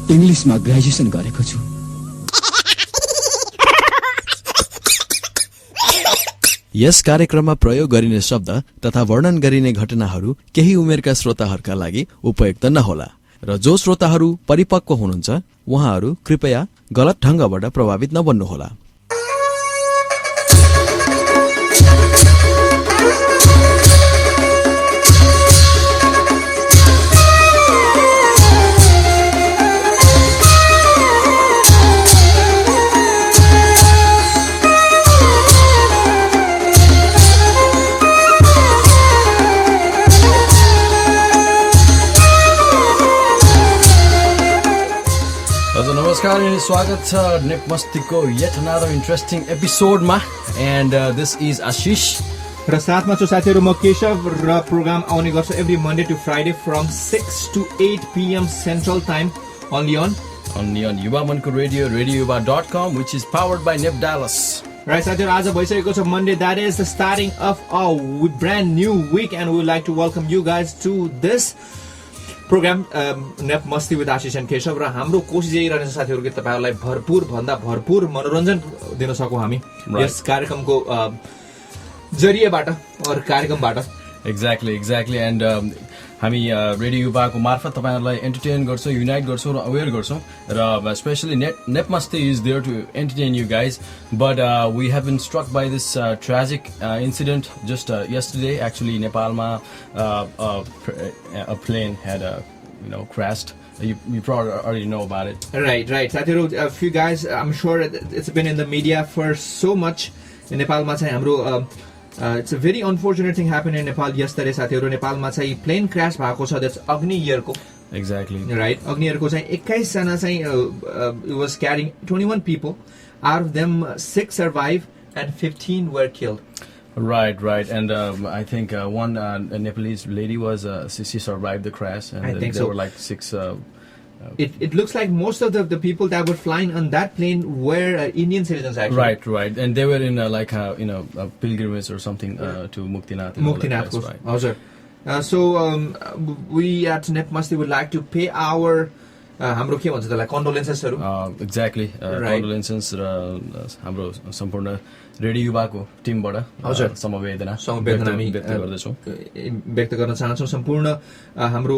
इङ्ग्लिसमा ग्रेजुएसन गरेको छु। यस कार्यक्रममा प्रयोग गरिने शब्द तथा वर्णन गरिने घटनाहरू केही उमेरका श्रोताहरूका लागि उपयुक्त नहोला र जो श्रोताहरू परिपक्व हुनुहुन्छ उहाँहरू कृपया गलत ढंगबाट प्रभावित नबन्नुहोला। नमस्कार अनि स्वागत छ नेपमस्तीको yet another interesting एपिसोडमा एन्ड दिस इज आशिष र साथमा छु साथीहरु म केशव र प्रोग्राम आउने गर्छ every Monday to Friday from 6 to 8 PM central time only on युवा मनको radio RadioYuva.com which is powered by NepDallas. Right, साथीहरु आज भइसकेको छ Monday, that is the starting of a brand new week and we would like to welcome you guys to this program NepMasti with Ashish and Keshav र हाम्रो कोसिस यही रहनेछ साथीहरु कि तपाईहरुलाई भरपूर भन्दा भरपूर मनोरञ्जन दिन सकौं हामी यस कार्यक्रमको जरियाबाट और कार्यक्रमबाट। एक्ज्याक्टली एन्ड हामी रेडियो युवाको मार्फत तपाईहरुलाई एन्टरटेन गर्छौं, युनाइट गर्छौं र अवेयर गर्छौं र specially NepMasti is there to entertain you guys, but we have been struck by this tragic incident just yesterday. Actually, Nepalma a plane had crashed. You probably already know about it. Right. Sathiru, a few guys, I'm sure it's been in the media for so much. In Nepalma चाहिँ हाम्रो it's a very unfortunate thing happened in Nepal yesterday. साथीहरु नेपालमा चाहिँ plane crash भएको छ, that's Agni yearको. Exactly. Right. Agni yearको चाहिँ 21 जना चाहिँ it was carrying 21 people. Out of them 6 survived and 15 were killed. Right, and I think one Nepalese lady was she survived the crash, and I think there so. were like 6. It looks like most of the people that were flying on that plane were Indian citizens actually. Right, and they were in like a pilgrimage or something to Muktinath. Muktinath, right. Also, so we at NepMasti would like to pay our हाम्रो के भन्छ त्यसलाई condolences-हरु. Exactly, condolences र हाम्रो सम्पूर्ण radio युवाको टिमबाट समवेदना व्यक्त गर्न चाहन्छौं सम्पूर्ण हाम्रो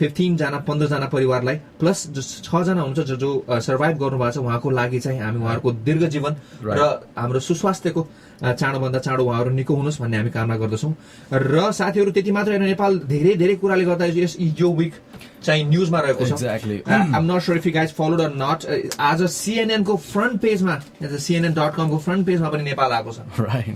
15 जना 15 जना परिवारलाई प्लस जो 6 जना हुन्छ जो सर्भाइभ गर्नु भएको छ उहाँको लागि चाहिँ हामी उहाँहरुको दीर्घ जीवन र हाम्रो सुस्वास्थ्यको चाँडोभन्दा चाँडो उहाँहरु निको हुनुस् भन्ने हामी कामना गर्दछौं र साथीहरु त्यति मात्र हैन नेपाल धेरै कुराले गर्दा यो वीक चाहिँ न्यूजमा रहेको छ। Exactly. I'm not sure if you guys followed or not. As a CNN को front page मा, as a CNN.com को front page मा पनि नेपाल आएको छ. Right.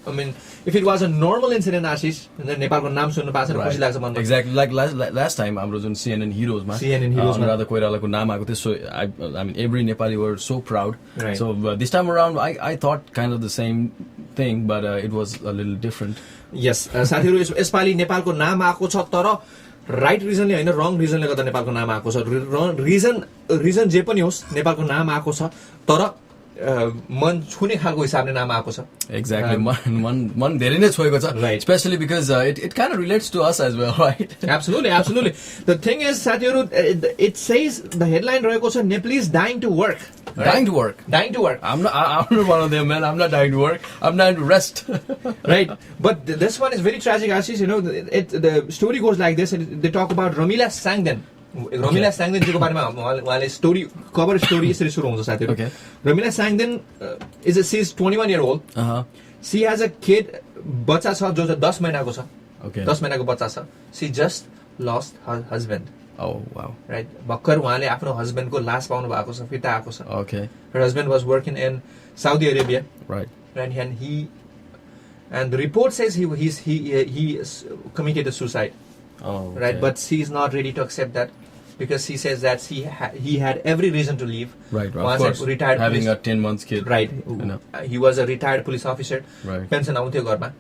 I mean, if it was a normal incident, Ashish, नेपालको नाम सुन्नु पाछ र खुसी लाग्छ मनमा. Exactly. Like last time हाम्रो जुन CNN Heroes मा अनुराधा कोइरालाको नाम आएको थियो, so I mean every Nepali were so proud. Right. So this time around I thought kind of the same thing, but it was a little different. Yes. साथीहरु यसपाली नेपालको नाम आएको छ तर राइट रिजनले हैन रङ रिजनले गर्दा नेपालको नाम आएको छ। रिजन जे पनि होस् नेपालको नाम आएको छ तर मन छुने खालको हिसाबले नाम आएको छ। Exactly. मन धेरै नै छोएको छ. Right. Especially because it kind of relates to us as well, right? Absolutely. The thing is, साथीहरु, it says the headline रहेको छ Nepalese dying to work. Right? Dying to work. I'm not one of them, man. I'm not dying to work. I'm dying to rest. Right. But this one is very tragic, Ashish. The story goes like this. They talk about Ramila Sangden. Ramila Sangden को बारेमा उहाँले story cover story यसरी सुरु हुन्छ साथीहरु. Okay. Ramila Sangden she's 21 year old. She has a kid, बच्चा छ जो 10 महिनाको छ. Okay. 10 महिनाको बच्चा छ. She just lost her husband. Oh wow. Right. भर्खर उहाँले आफ्नो हस्बेन्ड को लास पाउनु भएको छ, फिर्ता आएको छ. Okay. Her husband was working in Saudi Arabia. Right. And the report says he committed a suicide. Oh. Okay. Right. But she's not ready to accept that because he says that he had every reason to leave. Right. Of course. Retired having police, a 10 months kid. Right. He was a retired police officer. Right. Pension आउँथ्यो घरमा.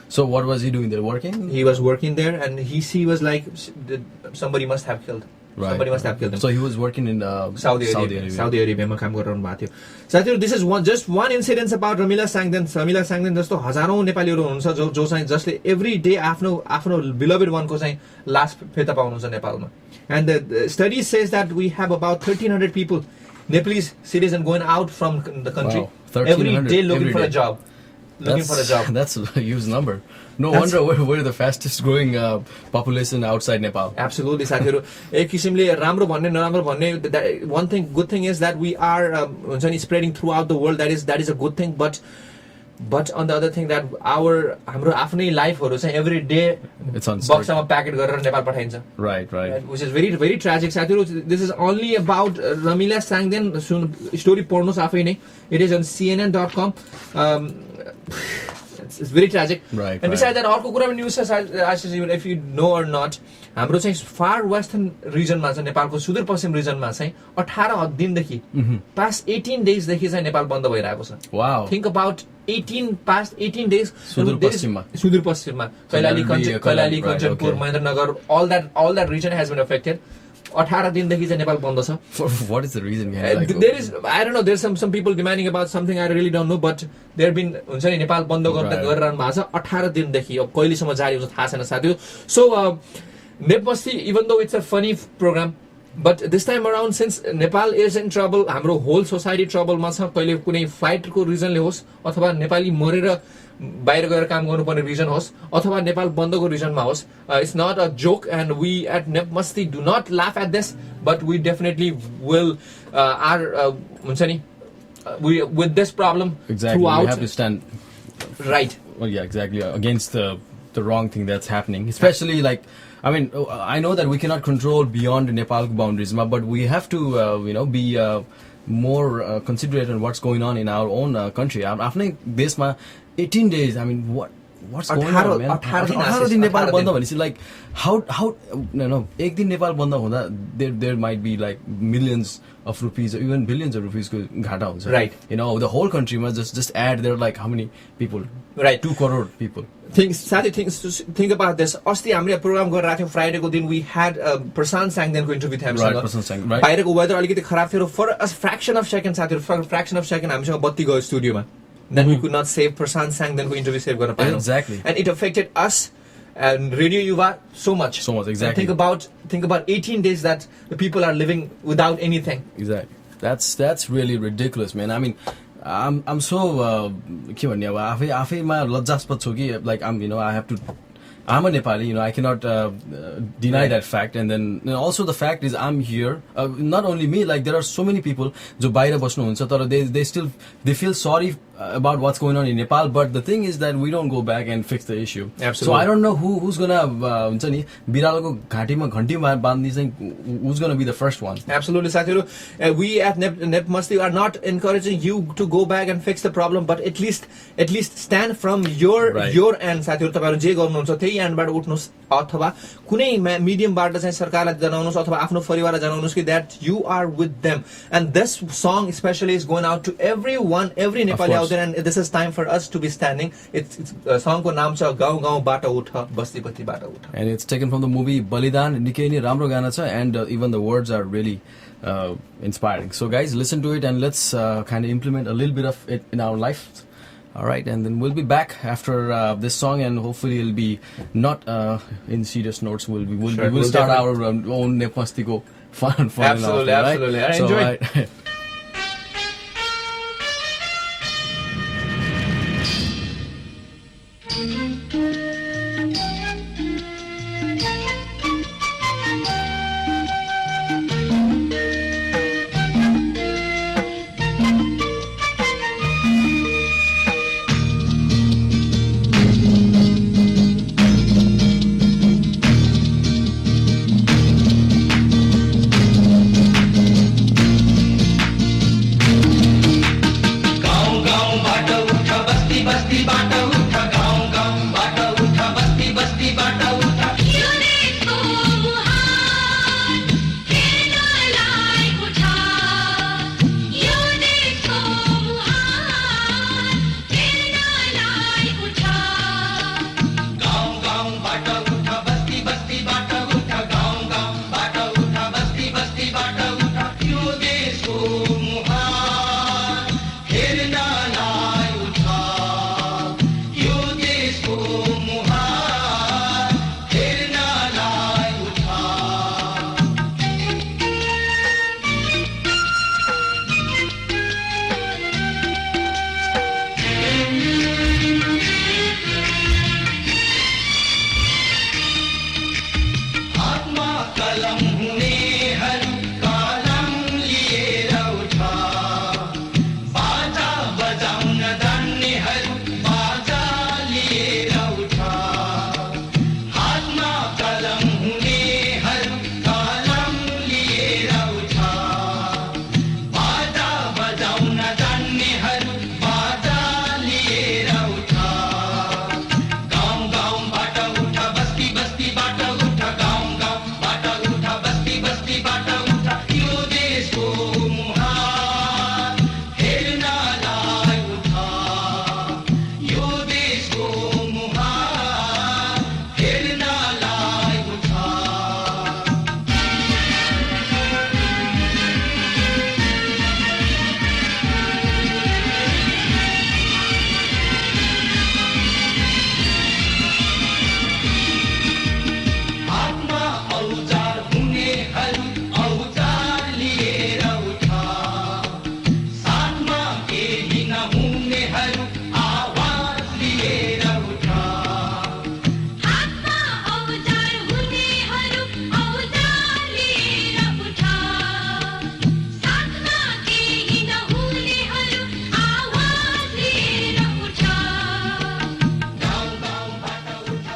So what was he doing there? Working? He was working there, and he was like, somebody must have killed. Right. Somebody must have killed him. So he was working in Saudi Arabia. Saudi Arabia मा काम गरिरहनु भएको थियो साथीहरु this is just one incident about Ramila Sangden जस्तो हजारौं नेपालीहरु हुनुहुन्छ जो चाहिँ जसले every day आफ्नो beloved one को चाहिँ लास फेता पाउनुहुन्छ नेपालमा and the study says that we have about 1300 people Nepalese citizen going out from the country every day looking for a job. That's a huge number. No wonder we're the fastest growing population outside Nepal. Absolutely, साथीहरु एक किसिमले राम्रो भन्ने नराम्रो भन्ने one thing good thing is that we are हुन्छ नि spreading throughout the world that is a good thing but on the other thing that हाम्रो आफ्नै लाइफहरु चाहिँ every day it's on बक्सामा प्याकेट गरेर नेपाल पठाइन्छ. Right. Which is very very tragic साथीहरु. This is only about Ramila Sangden story पढ्नुस् आफै नै. It is on cnn.com. It's very tragic. Right. And besides that, अर्को कुरा पनि न्यूज छ if you know or not, हाम्रो चाहिँ far western region मा चाहिँ नेपालको सुदूरपश्चिम region मा चाहिँ 18 दिनदेखि past 18 days देखि चाहिँ नेपाल बन्द भइरहेको छ. Wow. Think about past 18 days सुदूरपश्चिममा Kailali Kanchanpur Mahendranagar all that region has been affected. 18 दिनदेखि चाहिँ नेपाल बन्द छ. What is the reason? There is I don't know, there's some people demanding about something I really don't know, but there have been हुन्छ नि नेपाल बन्द गरिरहनु भएको छ 18 दिनदेखि. अब कहिलेसम्म जारी हुन्छ थाहा छैन साथीहरु. So NepMasti, even though it's a funny program, but this time around since Nepal is in trouble, हाम्रो whole society trouble मा छ. कहिले कुनै fight को reason ले होस् अथवा नेपाली मरेर बाहिर गएर काम गर्नुपर्ने रिजन होस् अथवा नेपाल बन्दको रिजनमा होस्, it's not a joke and we at NepMasti do not laugh at this, but we definitely will हुन्छ नि we with this problem throughout. We have to stand right. Well, yeah, exactly, against the wrong thing that's happening, especially like I mean, I know that we cannot control beyond Nepal boundaries, but we have to be more considerate on what's going on in our own country. After this 18 days, I mean, what's going on, man? 18 दिन नेपाल बन्द भनेपछि like how एक दिन नेपाल बन्द हुँदा there might be like millions of rupees or even billions of rupees को घाटा हुन्छ. Right. The whole country must just add there like how many people? Right. 2 crore people. Think about this. अस्ति हामीले programme गरिरहेको थियौं Friday को दिन we had Prashant साङदेनको interview थियो हामीसँग. Right, प्रशान्त साङ, right. बाहिरको वेदर अलिकति खराब थियो. For a fraction of second हामीसँग बत्ती गयो स्टुडियोमा. Then we could not save Prashant Sangdenko interview save गर्न पाएनौं. Exactly. And it affected us and RadioYuva so much. Exactly. And think about 18 days that the people are living without anything. Exactly. That's really ridiculous, man. I mean, I'm so के भन्ने अब आफैमा लज्जास्पद छु कि like I'm a Nepali, I cannot deny that fact. And then also the fact is I'm here. Not only me, like there are so many people जो बाहिर बस्नुहुन्छ तर they feel sorry about what's going on in Nepal. But the thing is that we don't go back and fix the issue. Absolutely. So I don't know who's gonna हुन्छ नि बिरालोको घाँटीमा घण्टी बाँध्ने चाहिँ who's gonna be the first one. Absolutely, साथीहरु. We at NepMasti are not encouraging you to go back and fix the problem, but at least stand from your end. साथीहरु तपाईहरु जे गर्नुहुन्छ त्यही एन्डबाट उठ्नुस् अथवा कुनै मिडियमबाट चाहिँ सरकारलाई जनाउनुस् अथवा आफ्नो परिवारलाई जनाउनुस् कि that you are with them. And this song especially is going out to every Nepali out there, and this is time for us to be standing. It's song को नाम छ गाउँ गाउँबाट उठ बस्ती बस्तीबाट उठ. And it's taken from the movie Balidan. निकै नै राम्रो गाना छ, and even the words are really inspiring. So guys, listen to it and let's kind of implement a little bit of it in our life. All right, and then we'll be back after this song, and hopefully it'll be not in serious notes. We'll start our own NepMasti go fun. Absolutely. Right? Enjoy. Right.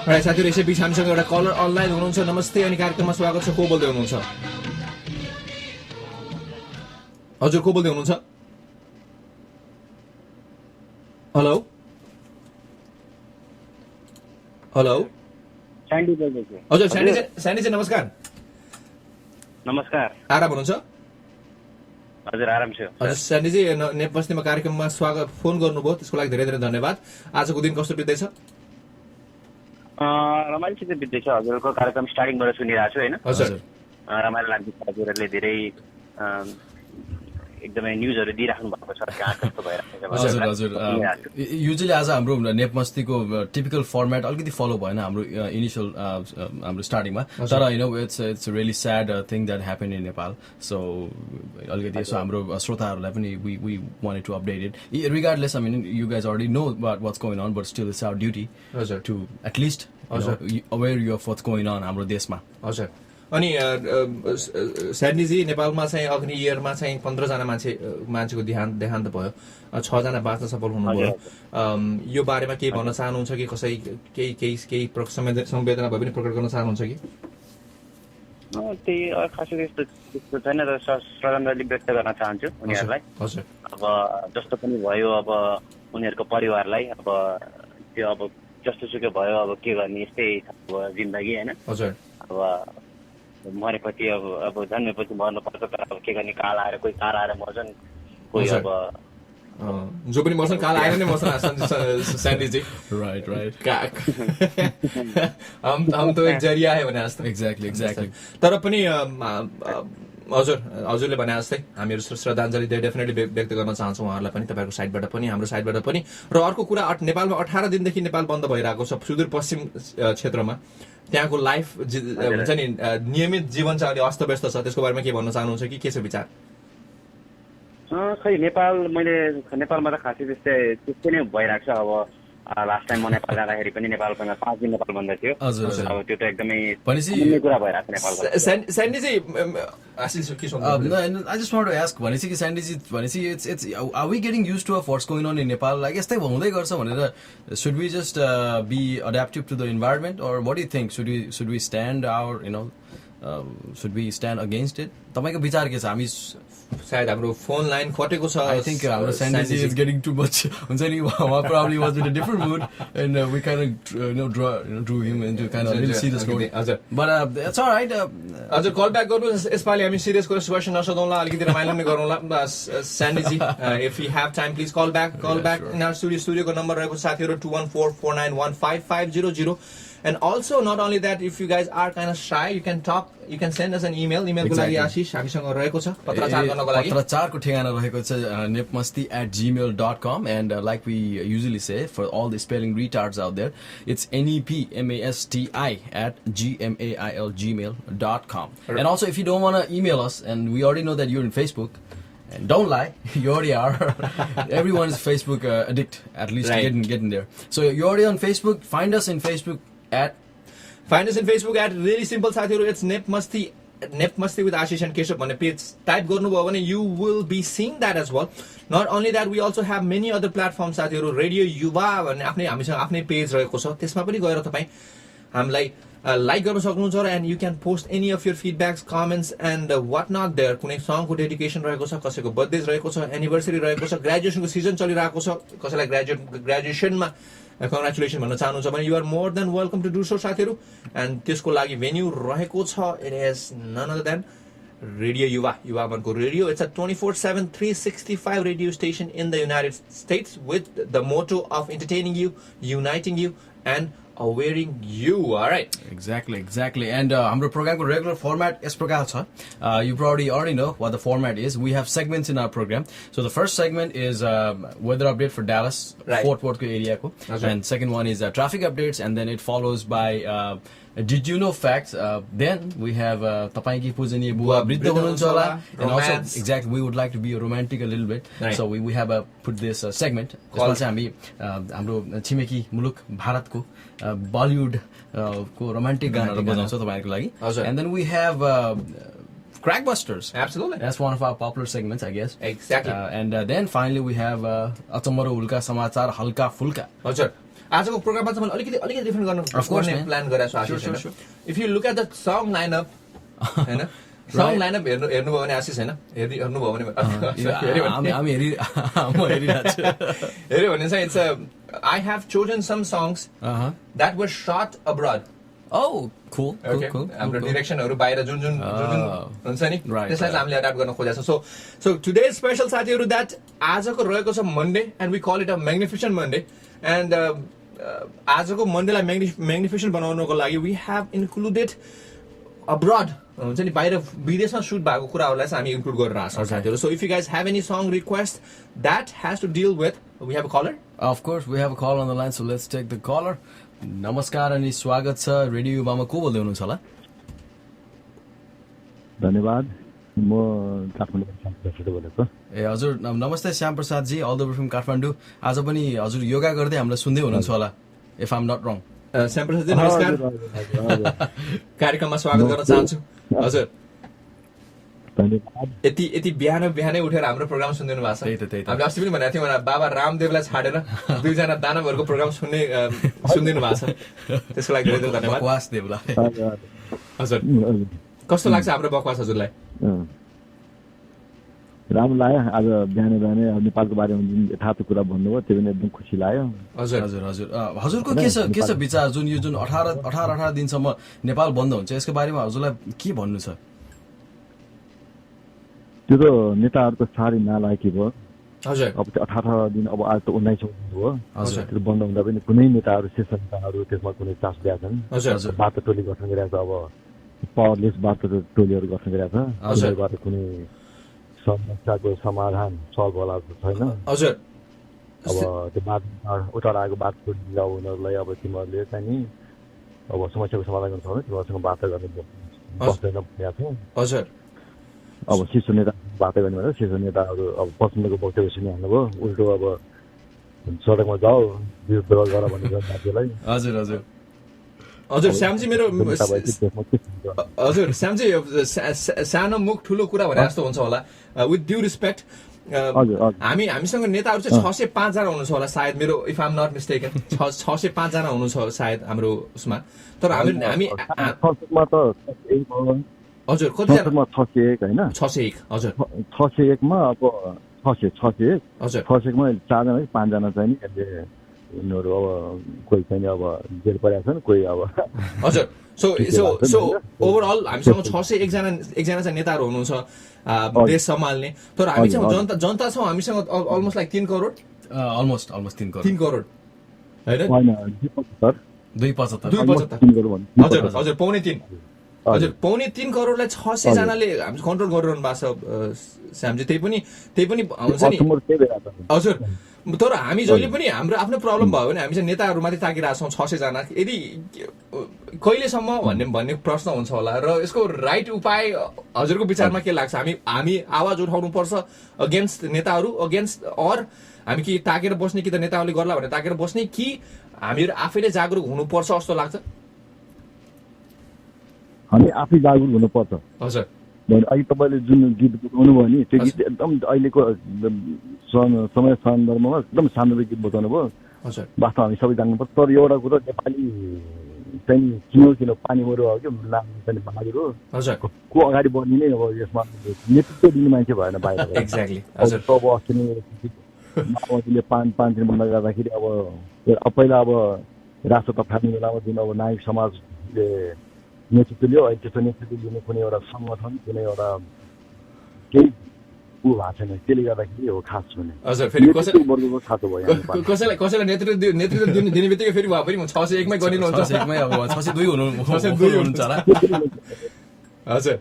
Right, साथीहरु यसै बीच हामीसँग एउटा colour online हुनुहुन्छ नमस्ते अनि कार्यक्रममा स्वागत छ को बोल्दै हुनुहुन्छ हजुर को बोल्दै हुनुहुन्छ हेलो हेलो स्यान्डी बोल्दैछु हजुर स्यान्डी चाहिँ नमस्कार नमस्कार आराम हुनुहुन्छ हजुर आराम छु हजुर स्यान्डीजी नेपमस्तीमा कार्यक्रममा स्वागत फोन गर्नुभयो त्यसको लागि धेरै धेरै धन्यवाद आजको दिन कस्तो बित्दैछ रमाइलो बित्दैछ हजुरको कार्यक्रम स्टार्टिङबाट सुनिरहेको छु होइन हजुर रमाइलो लाग्दैछ हजुरहरूले धेरै एकदमै न्युजहरू दिइराख्नु भएको छ कहाँ कस्तो भइरहेको छ हजुर हजुर युजली आज हाम्रो नेपमस्तीको टिपिकल फर्मेट अलिकति फलो भएन हाम्रो इनिसियल हाम्रो स्टार्टिङमा तर it's really sad thing that happen in Nepal so अलिकति यसो हाम्रो श्रोताहरूलाई पनि we wanted to update it regardless I mean you guys already know what's going on but still it's our duty to at least aware you of what's going on हाम्रो देशमा हजुर अनि स्यान्डीजी नेपालमा चाहिँ अग्नि इयरमा चाहिँ 15 जना मान्छेको देहान्त भयो 6 जना बाँच्न सफल हुनुभयो यो बारेमा केही भन्न चाहनुहुन्छ कि कसै केही संवेदना भए पनि प्रकट गर्न चाहनुहुन्छ कि त्यही खासै त्यस्तो छैन र श्रद्धाञ्जली व्यक्त गर्न चाहन्छु उनीहरूलाई हजुर अब जस्तो पनि भयो अब उनीहरूको परिवारलाई अब त्यो अब जस्तो सुकै भयो अब के गर्ने यस्तै जिन्दगी होइन हजुर अब मरेपछि अब जन्मेपछि मर्नुपर्छ तर अब के गर्ने काल आएर कोही काल आएर मर्छन् कोही अब जो पनि मर्छन् काल आएर नै मर्छन् स्यान्डीजी राइट हम तो एक जरिया है भने जस्तो एक्ज्याक्टली तर पनि हजुरले भने जस्तै हामीहरू श्रद्धाञ्जली डेफिनेटली व्यक्त गर्न चाहन्छौँ उहाँहरूलाई पनि तपाईँहरूको साइडबाट पनि हाम्रो साइडबाट पनि र अर्को कुरा नेपालमा 18 दिनदेखि नेपाल बन्द भइरहेको छ सुदूरपश्चिम क्षेत्रमा त्यहाँको लाइफ हुन्छ नि नियमित जीवन चाहिँ अलि अस्तव्यस्त छ त्यसको बारेमा के भन्न चाहनुहुन्छ कि के छ विचार खै नेपालमा त खासै त्यस्तै नै भइरहेको छ अब लास्ट टाइम म नेपाल जाँदाखेरि पनि नेपालमा 5 दिन नेपाल बन्द थियो अब त्यो त एकदमै कुरा भइरहेको छ नेपालको स्यान्डीजी I just want to ask भनेपछि कि स्यान्डीजी भनेपछि it's are we getting used to what's going on in Nepal like यस्तै हुँदै गर्छ भनेर should we just be adaptive to the environment or what do you think should we stand our should we stand against it तपाईको विचार के छ हामी सायद हाम्रो फोन लाइन कटेको छ I think हाम्रो Sandy is getting too much हुन्छ नि probably was in a different mood and we kind of drew him into kind of didn't see the story but that's all right हजुर call back गर्नु यसपालि हामी serious कुरा question नसोधौँला अलिकति रमाइलो नै गरौँला स्यान्डीजी if you have time please call back in our स्टुडियोको नम्बर रहेको साथीहरु 2144915500 And also, not only that, if you guys are kind of shy, you can talk, you can send us an email. Email ko lagi Ashish, हामीसँग रहेको छ पत्राचार गर्नको लागि पत्राचारको ठेगाना रहेको छ nepmasti@gmail.com and like we usually say for all the spelling retards out there, it's nepmasti@gmail.com. And also, if you don't want to email us, and we already know that you're in Facebook. And don't lie, you already are. Everyone is Facebook addict, at least getting there. So you're already on Facebook. Find us in Facebook at really simple साथीहरु it's NepMasti with Ashish and Keshav भन्ने page type गर्नुभयो भने you will be seeing that as well. Not only that, we also have many other platforms साथीहरु RadioYuva भन्ने हामीसँग आफ्नै page रहेको छ त्यसमा पनि गएर तपाई हामीलाई लाइक गर्न सक्नुहुन्छ र and you can post any of your feedbacks, comments and what not there. कुनै सङको डेडिकेसन रहेको छ कसैको बर्थडे रहेको छ एनिभर्सरी रहेको छ ग्रेजुएसनको सिजन चलिरहेको छ कसैलाई ग्रेजुएसनमा कङ्ग्रेचुलेसन भन्न चाहनुहुन्छ भने you are more than welcome to do so साथीहरु and त्यसको लागि भेन्यू रहेको छ it is none other than RadioYuva युवाको radio it's a 24/7 365 radio station in the United States with the motto of entertaining you, uniting you and awareing you. All right, exactly and हाम्रो प्रोग्रामको regular format यस प्रकार छ you probably already know what the format is. We have segments in our program. So the first segment is weather update for Dallas, Fort Worth area ko, and second one is traffic updates and then it follows by did you know facts. Then we have तपाईकी पूजनीय बुवा वृद्ध हुनुहुन्छ होला and also exactly we would like to be romantic a little bit so we have put this segment यसमा चाहिँ हामी हाम्रो छिमेकी मुलुक भारतको बलिउड को रोमान्टिक गानाहरु बजाउँछौं तपाईहरुको लागि and then we have Crackbusters. Absolutely. That's one of our popular segments, I guess. Exactly. And then finally we have Achamaro Ulka Samachar Halka Fulka. हजुर आजको प्रोग्राममा चाहिँ मैले अलिकति डिफरेन्ट गर्ने प्लान गरेको छु आशिष हैन if you look at the song lineup हैन सङ लाइनअप हेर्नुभयो भने आशिष हैन हेर्नुभयो भने हेर्यो भने चाहिँ it's I have chosen some songs that were shot abroad. Oh, cool. हाम्रो डिरेक्सनहरु बाहिर जुन हुन्छ नि त्यसलाई हामीले अडाप्ट गर्न खोजेका छौं सो टुडे स्पेशल साथीहरु दैट आजको रहेको छ Monday and we call it a magnificent Monday and आजको मन्डेलाई मैग्निफिसेंट बनाउनको लागि वी हैव इन्क्लुडेड अब्रॉड हुन्छ नि बाहिर विदेशमा शूट भएको कुराहरुलाई चाहिँ हामी इन्क्लुड गरेर आछौं साथीहरु so if you guys have any song request that has to deal with we have a colour Of course, we have a call on the line, so let's take the caller. नमस्कार अनि स्वागत छ radio युवामा को बोल्दै हुनुहुन्छ होला धन्यवाद म काठमाडौँबाट बोलेको ए हजुर नमस्ते Shyam Prasad ji all the way from Kathmandu आज पनि हजुर योगा गर्दै हामीलाई सुन्दै हुनुहुन्छ होला if I am not wrong Shyam Prasad ji नमस्कार कार्यक्रममा स्वागत गर्न चाहन्छु हजुर धन्यवाद यति बिहानै उठेर हाम्रो प्रोग्राम सुनिदिनु भएको छ त्यही त हामीले अस्ति पनि भनेको थियौँ बाबा रामदेवलाई छाडेर दुईजना दानवहरूको प्रोग्राम सुनिदिनु भएको छ त्यसको लागि धेरै धन्यवाद बकवास देवला हजुर कस्तो लाग्छ हाम्रो बकवास हजुरलाई राम्रो लाग्यो आज बिहानै नेपालको बारेमा जुन यथार्थ कुरा भन्नुभयो त्यो पनि एकदम खुसी लाग्यो हजुर हजुरको के छ विचार जुन यो जुन 18 दिनसम्म नेपाल बन्द हुन्छ यसको बारेमा हजुरलाई के भन्नु छ त्यो त नेताहरूको साह्रै नालायकी भयो हजुर अब 18 दिन अब आज त 19औं दिन हो हजुर त्यो बन्द हुँदा पनि कुनै नेताहरू शीर्ष नेताहरू त्यसमा कुनै चासो दिएका छन् हजुर बाटो टोली गठन गरेको छ अब पावरलेस बाटो टोलीहरू गठन गरेको छ त्यसबाट कुनै समस्याको समाधान सल्भ होला छैन हजुर अब त्यो बाटो उतार आएको बाटो टोली उनीहरूलाई अब तिमीहरूले चाहिँ नि अब समस्याको समाधान गर्नु छ भने तिमीहरूसँग बाटो गर्ने बस्दैन भनेको छ हजुर अब शीर्ष नेता बाटो गर्ने भनेर शीर्ष नेताहरू अब पश्चिमको वक्तव्य सुनिहाल्नुभयो उल्टो अब सडकमा जाऊ विरोध गर भनेर मान्छेलाई हजुर श्यामजी मेरो हजुर श्यामजी सानो मुख ठुलो कुरा भने जस्तो हुन्छ होला विथ ड्यू रिस्पेक्ट हामीसँग नेताहरू चाहिँ 605 जना हुनुहुन्छ होला सायद मेरो if I am not mistaken 605 जना हुनुहुन्छ सायद हाम्रो उसमा तर हामी हजुर कति जना 601 हैन 601 हजुर 601 मा अब 601 हजुर 601 मा 4 जना 5 जना चाहिँ नि उनीहरू अब कोही चाहिँ अब जेल परेका छन् कोही अब हजुर सो ओभरअल हामीसँग 601 जना चाहिँ नेताहरू हुनुहुन्छ देश सम्हाल्ने तर हामी चाहिँ जनता छौँ हामीसँग almost like 3 crore almost 3 crore हैन 275 हजुर पौने 3 हजुर पौने 3 करोडलाई 600 जनाले हामी कन्ट्रोल गरिरहनु भएको छ श्यामजी त्यही पनि हुन्छ नि हजुर तर हामी जहिले पनि हाम्रो आफ्नो प्रब्लम भयो भने हामी चाहिँ नेताहरूमाथि ताकिरहेको छौँ 600 जना यदि कहिलेसम्म भन्ने प्रश्न हुन्छ होला र यसको राइट उपाय हजुरको विचारमा के लाग्छ हामी आवाज उठाउनु पर्छ अगेन्स्ट नेताहरू अगेन्स्ट अर हामी कि ताकेर बस्ने कि त नेताहरूले गर्ला भनेर ताकेर बस्ने कि हामीहरू आफैले जागरुक हुनुपर्छ जस्तो लाग्छ हामी आफै जागरुक हुनुपर्छ हजुर अहिले तपाईँले जुन गीत बताउनु भयो नि त्यो गीत एकदम अहिलेको समय सन्दर्भमा एकदम सान्दर्भिक गीत बताउनु भयो वास्तव हामी सबै जान्नुपर्छ तर एउटा कुरो नेपाली चाहिँ किन पानी मरु हो कि नाम चाहिँ बहादुर हो को अगाडि बढ्ने नै अब यसमा नेतृत्व दिने मान्छे भएन बाहिर एक्ज्याक्टली हजुर अब अस्ति नै माओवादीले पाँच दिन बन्द गर्दाखेरि अब पहिला अब राष्ट्र फाट्ने बेलामा जुन अब नायक समाजले नेतृत्व लियो अहिले त्यस्तो नेतृत्व लिने कुनै एउटा सङ्गठन कुनै एउटा केही ऊ भएको छैन त्यसले गर्दाखेरि हो खास हुने हजुर फेरि वर्गको खातो भयो कसैलाई नेतृत्व दिने बित्तिकै फेरि भए पनि 601 मै गरिनुहुन्छ 601 मै अब 602 हुनुहुन्छ होला हजुर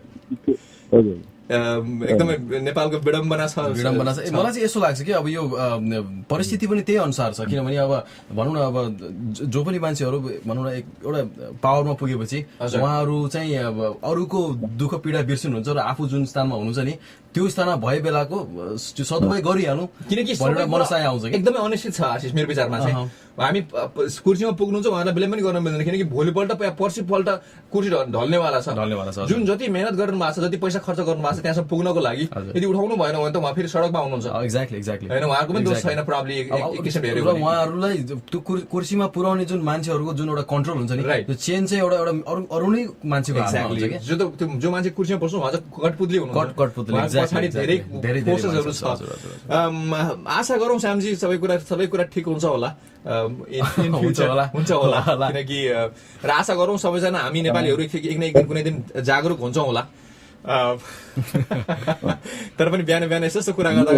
हजुर एकदमै नेपालको विडम्बना छ मलाई चाहिँ यस्तो लाग्छ कि अब यो परिस्थिति पनि त्यही अनुसार छ किनभने अब भनौँ न अब जो पनि मान्छेहरू भनौँ न एउटा पावरमा पुगेपछि उहाँहरू चाहिँ अब अरूको दुःख पीडा बिर्सिनुहुन्छ र आफू जुन स्थानमा हुनुहुन्छ नि त्यो स्थानमा भए बेलाको सदुपयोग गरिहाल्नु किनकि मनसाय आउँछ एकदमै अनिश्चित छ आशिष मेरो विचारमा चाहिँ हामी कुर्सीमा पुग्नुहुन्छ उहाँलाई ब्लेम पनि गर्न मिल्दैन किनकि भोलिपल्ट पर्सिपल्ट कुर्सी ढल्नेवाला छ जुन जति मेहनत गर्नु भएको छ जति पैसा खर्च गर्नु भएको छ त्यहाँसम्म पुग्नको लागि यदि उठाउनु भएन भने त उहाँ फेरि सडकमा आउनुहुन्छ एक्ज्याक्टली होइन उहाँको पनि दोष छैन प्रब्लम एक किसिमले हेर्यो भने उहाँहरूलाई त्यो कुर्सीमा पुर्याउने जुन मान्छेहरूको जुन एउटा कन्ट्रोल हुन्छ नि त्यो चेन चाहिँ एउटा अरू नै मान्छेको हातमा हुन्छ के जो मान्छे कुर्सीमा बस्नु उहाँ चाहिँ कठपुतली हुनुहुन्छ पछाडि धेरै फोर्सेसहरू छ आशा गरौँ श्यामजी सबै कुरा ठिक हुन्छ होला हुन्छ होला किनकि र आशा गरौँ सबैजना हामी नेपालीहरू एक न एक दिन कुनै दिन जागरुक हुन्छौँ होला तर पनि बिहान बिहान यस्तो कुरा गर्दा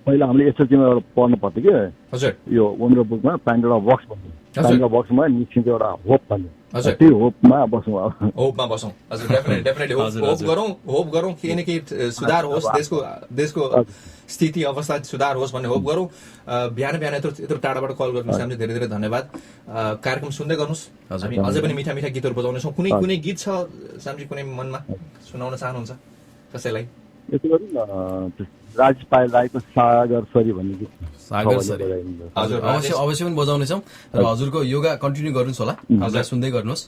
पहिला हामीले एसएलसीमा एउटा पढ्नु पर्थ्यो कि हजुर यो वन्डर बुकमा प्यान्डोरा बक्स भन्ने प्यान्डोरा बक्समा निस्किन्छ एउटा होप भन्ने त्यही होपमा बसौँ होपमा बसौँ हजुर डेफिनेटली होप गरौँ केही न केही सुधार होस् देशको स्थिति अवस्था सुधार होस् भन्ने होप गरौँ बिहान यत्रो टाढाबाट कल गर्नु श्यामजी धेरै धेरै धन्यवाद कार्यक्रम सुन्दै गर्नुहोस् हामी अझै पनि मिठा मिठा गीतहरू बजाउनेछौँ कुनै गीत छ श्यामजी कुनै मनमा सुनाउन चाहनुहुन्छ कसैलाई यसो गरौँ न राज पायल राईको सागरसरी भन्ने गीत अवश्य पनि बजाउनेछौँ र हजुरको योगा कन्टिन्यू गर्नुहोस् होला हजुरलाई सुन्दै गर्नुहोस्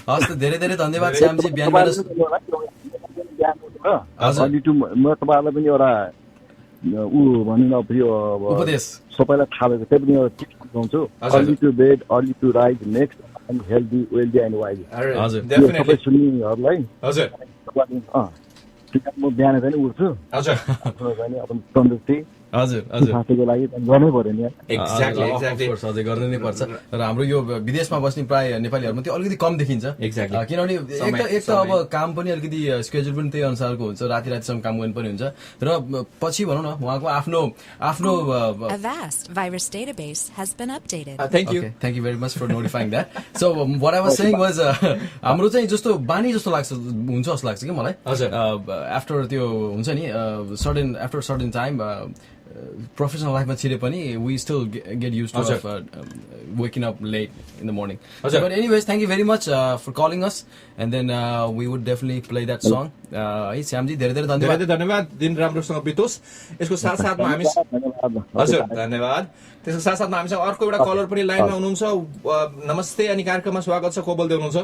हस् त धेरै धेरै धन्यवाद श्यामजी बिहान म तपाईँहरूलाई पनि एउटा ऊ भनौँ न यो उपदेश सबैलाई थाहा भएको त्यही पनि एउटा टिप्स बुझाउँछु early to bed early to rise next and healthy wealthy and wise सबै सुन्नेहरूलाई म बिहान पनि उठ्छु अब तन्दुरुस्ती साथीको लागि गर्नै पर्यो नि अझै गर्नु नै पर्छ र हाम्रो यो विदेशमा बस्ने प्राय नेपालीहरूमा त्यो अलिकति कम देखिन्छ किनभने एक त अब काम पनि अलिकति स्केड्युल पनि त्यही अनुसारको हुन्छ रातिसम्म काम गर्नु पनि हुन्छ र पछि भनौँ न उहाँको आफ्नो thank you very much for notifying that so what I was saying was हाम्रो चाहिँ जस्तो बानी जस्तो लाग्छ हुन्छ जस्तो लाग्छ कि मलाई आफ्टर त्यो हुन्छ नि आफ्टर सर्टेन टाइम प्रोफेसनल लाइफमा छिरे पनि we still get use to waking up late in the morning. But anyways, thank you very much for calling us, and then we would definitely play that song. Hey Syamji, धेरै धन्यवाद दिन राम्रोसँग बितोस् यसको साथसाथमा हामी हजुर धन्यवाद त्यसको साथसाथमा हामीसँग अर्को एउटा कलर पनि लाइनमा हुनुहुन्छ नमस्ते अनि कार्यक्रममा स्वागत छ को बोल्दै हुनुहुन्छ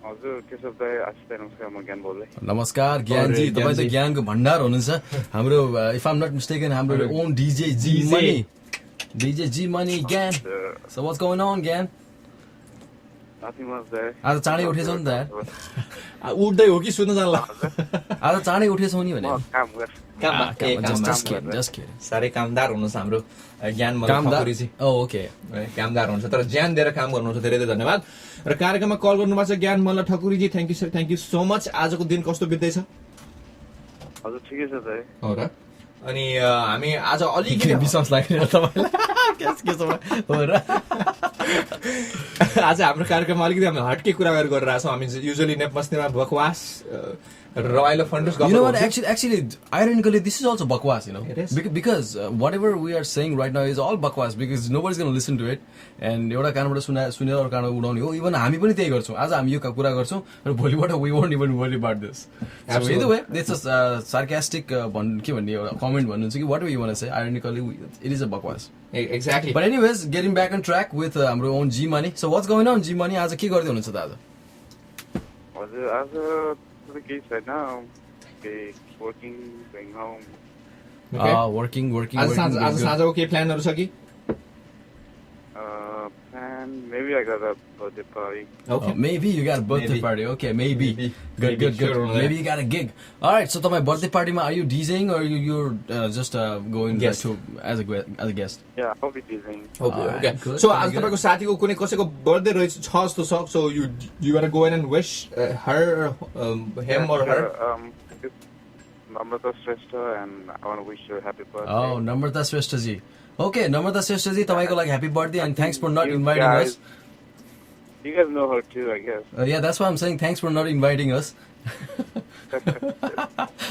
हजुर केशव दाइ आशिष नमस्कार म ज्ञान बोल्दै नमस्कार ज्ञानजी तपाईँ त ज्ञानको भण्डार हुनुहुन्छ हाम्रो if I am not mistaken हाम्रो own DJ ji Mani Gyan so what's going on Gyan आज चाँडै उठेछौ नि त उठ्दै हो कि सुन्न जानला आज चाँडै उठेछौ नि भने साह्रै कामदार हुनुहुन्छ हाम्रो ज्ञान ठकुरीजी ओके कामदार हुनुहुन्छ तर ज्यान दिएर काम गर्नुहुन्छ धेरै धेरै धन्यवाद र कार्यक्रममा कल गर्नुभएको छ ज्ञान मल्ल ठकुरीजी thank you sir thank you so much आजको दिन कस्तो बित्दैछ हजुर ठिकै छ दाइ हो र अनि हामी आज अलिकति विश्वास लाग्यो तपाईलाई आज हाम्रो कार्यक्रममा अलिकति हामी हटके कुराहरू गरिरहेको छौँ हामी युजली नेपमस्तीमा बकवास रमाइलो funds You know what? Actually, ironically, this is also bakwas. You know, it is because whatever we are saying right now is all bakwas because nobody's going to listen to it. And एउटा कानबाट सुनेर अरू कानमा उडाउने हो. Even हामी पनि त्यही गर्छौँ. आज हामी यो कुरा गर्छौँ र भोलिबाट we won't even worry about this. So either way, it's a sarcastic के भन्ने एउटा comment भन्नुहुन्छ कि whatever you want to say. Ironically, it is a bakwas. Exactly. But anyways, getting back on track with हाम्रो own G Money. So what's going on G Money? आज के गर्दै हुनुहुन्छ त आज? हजुर आज the case right now. Okay, working, going home. Working. आज साँझको के प्लानहरु छ कि? Plan maybe I got a birthday party. Okay. Maybe you got a birthday party. Okay, maybe. Good. Sure, maybe you got a gig. All right. So, my birthday party, are you DJing or you're just going to as a guest? Yeah, I'll be DJing. Okay. Good. So, as तपाईको साथीको कुनै कसैको birthday रहेछ छ जस्तो छ. So you gotta go in and wish her, him or her. Namrata Shrestha, and I want to wish her happy birthday. Oh, Namrata Shrestha ji. Okay, Namrata Shrestha ji, तपाईको लागि happy birthday and thanks for not inviting us. You guys know her too, I guess. Yeah, that's why I'm saying thanks for not inviting us.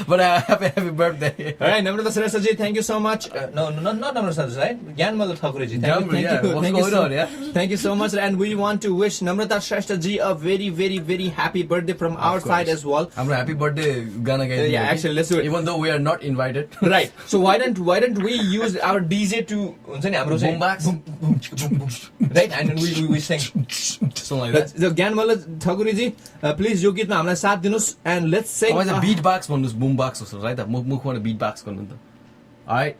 But happy birthday. All right, Namrata Srestaji, thank you so much. No, not Namrata Srestaji, right? Gyanmal Thakurji. Thank you so much. And we want to wish Namrata Srestaji a very, very, very happy birthday from our side as well. I'm happy birthday, Gana guys. Yeah, actually, let's do it. Even though we are not invited. Right. So why don't we use our DJ to boombox? Right, and we sing. Something like that. So Gyanmal Thakurji, please यो गीतमा हामीलाई साथ दिनुस् and let's sing. Beatbox भन्नुस् boombox जस्तो right? मुखबाट beatbox गर्नु नि त. Alright.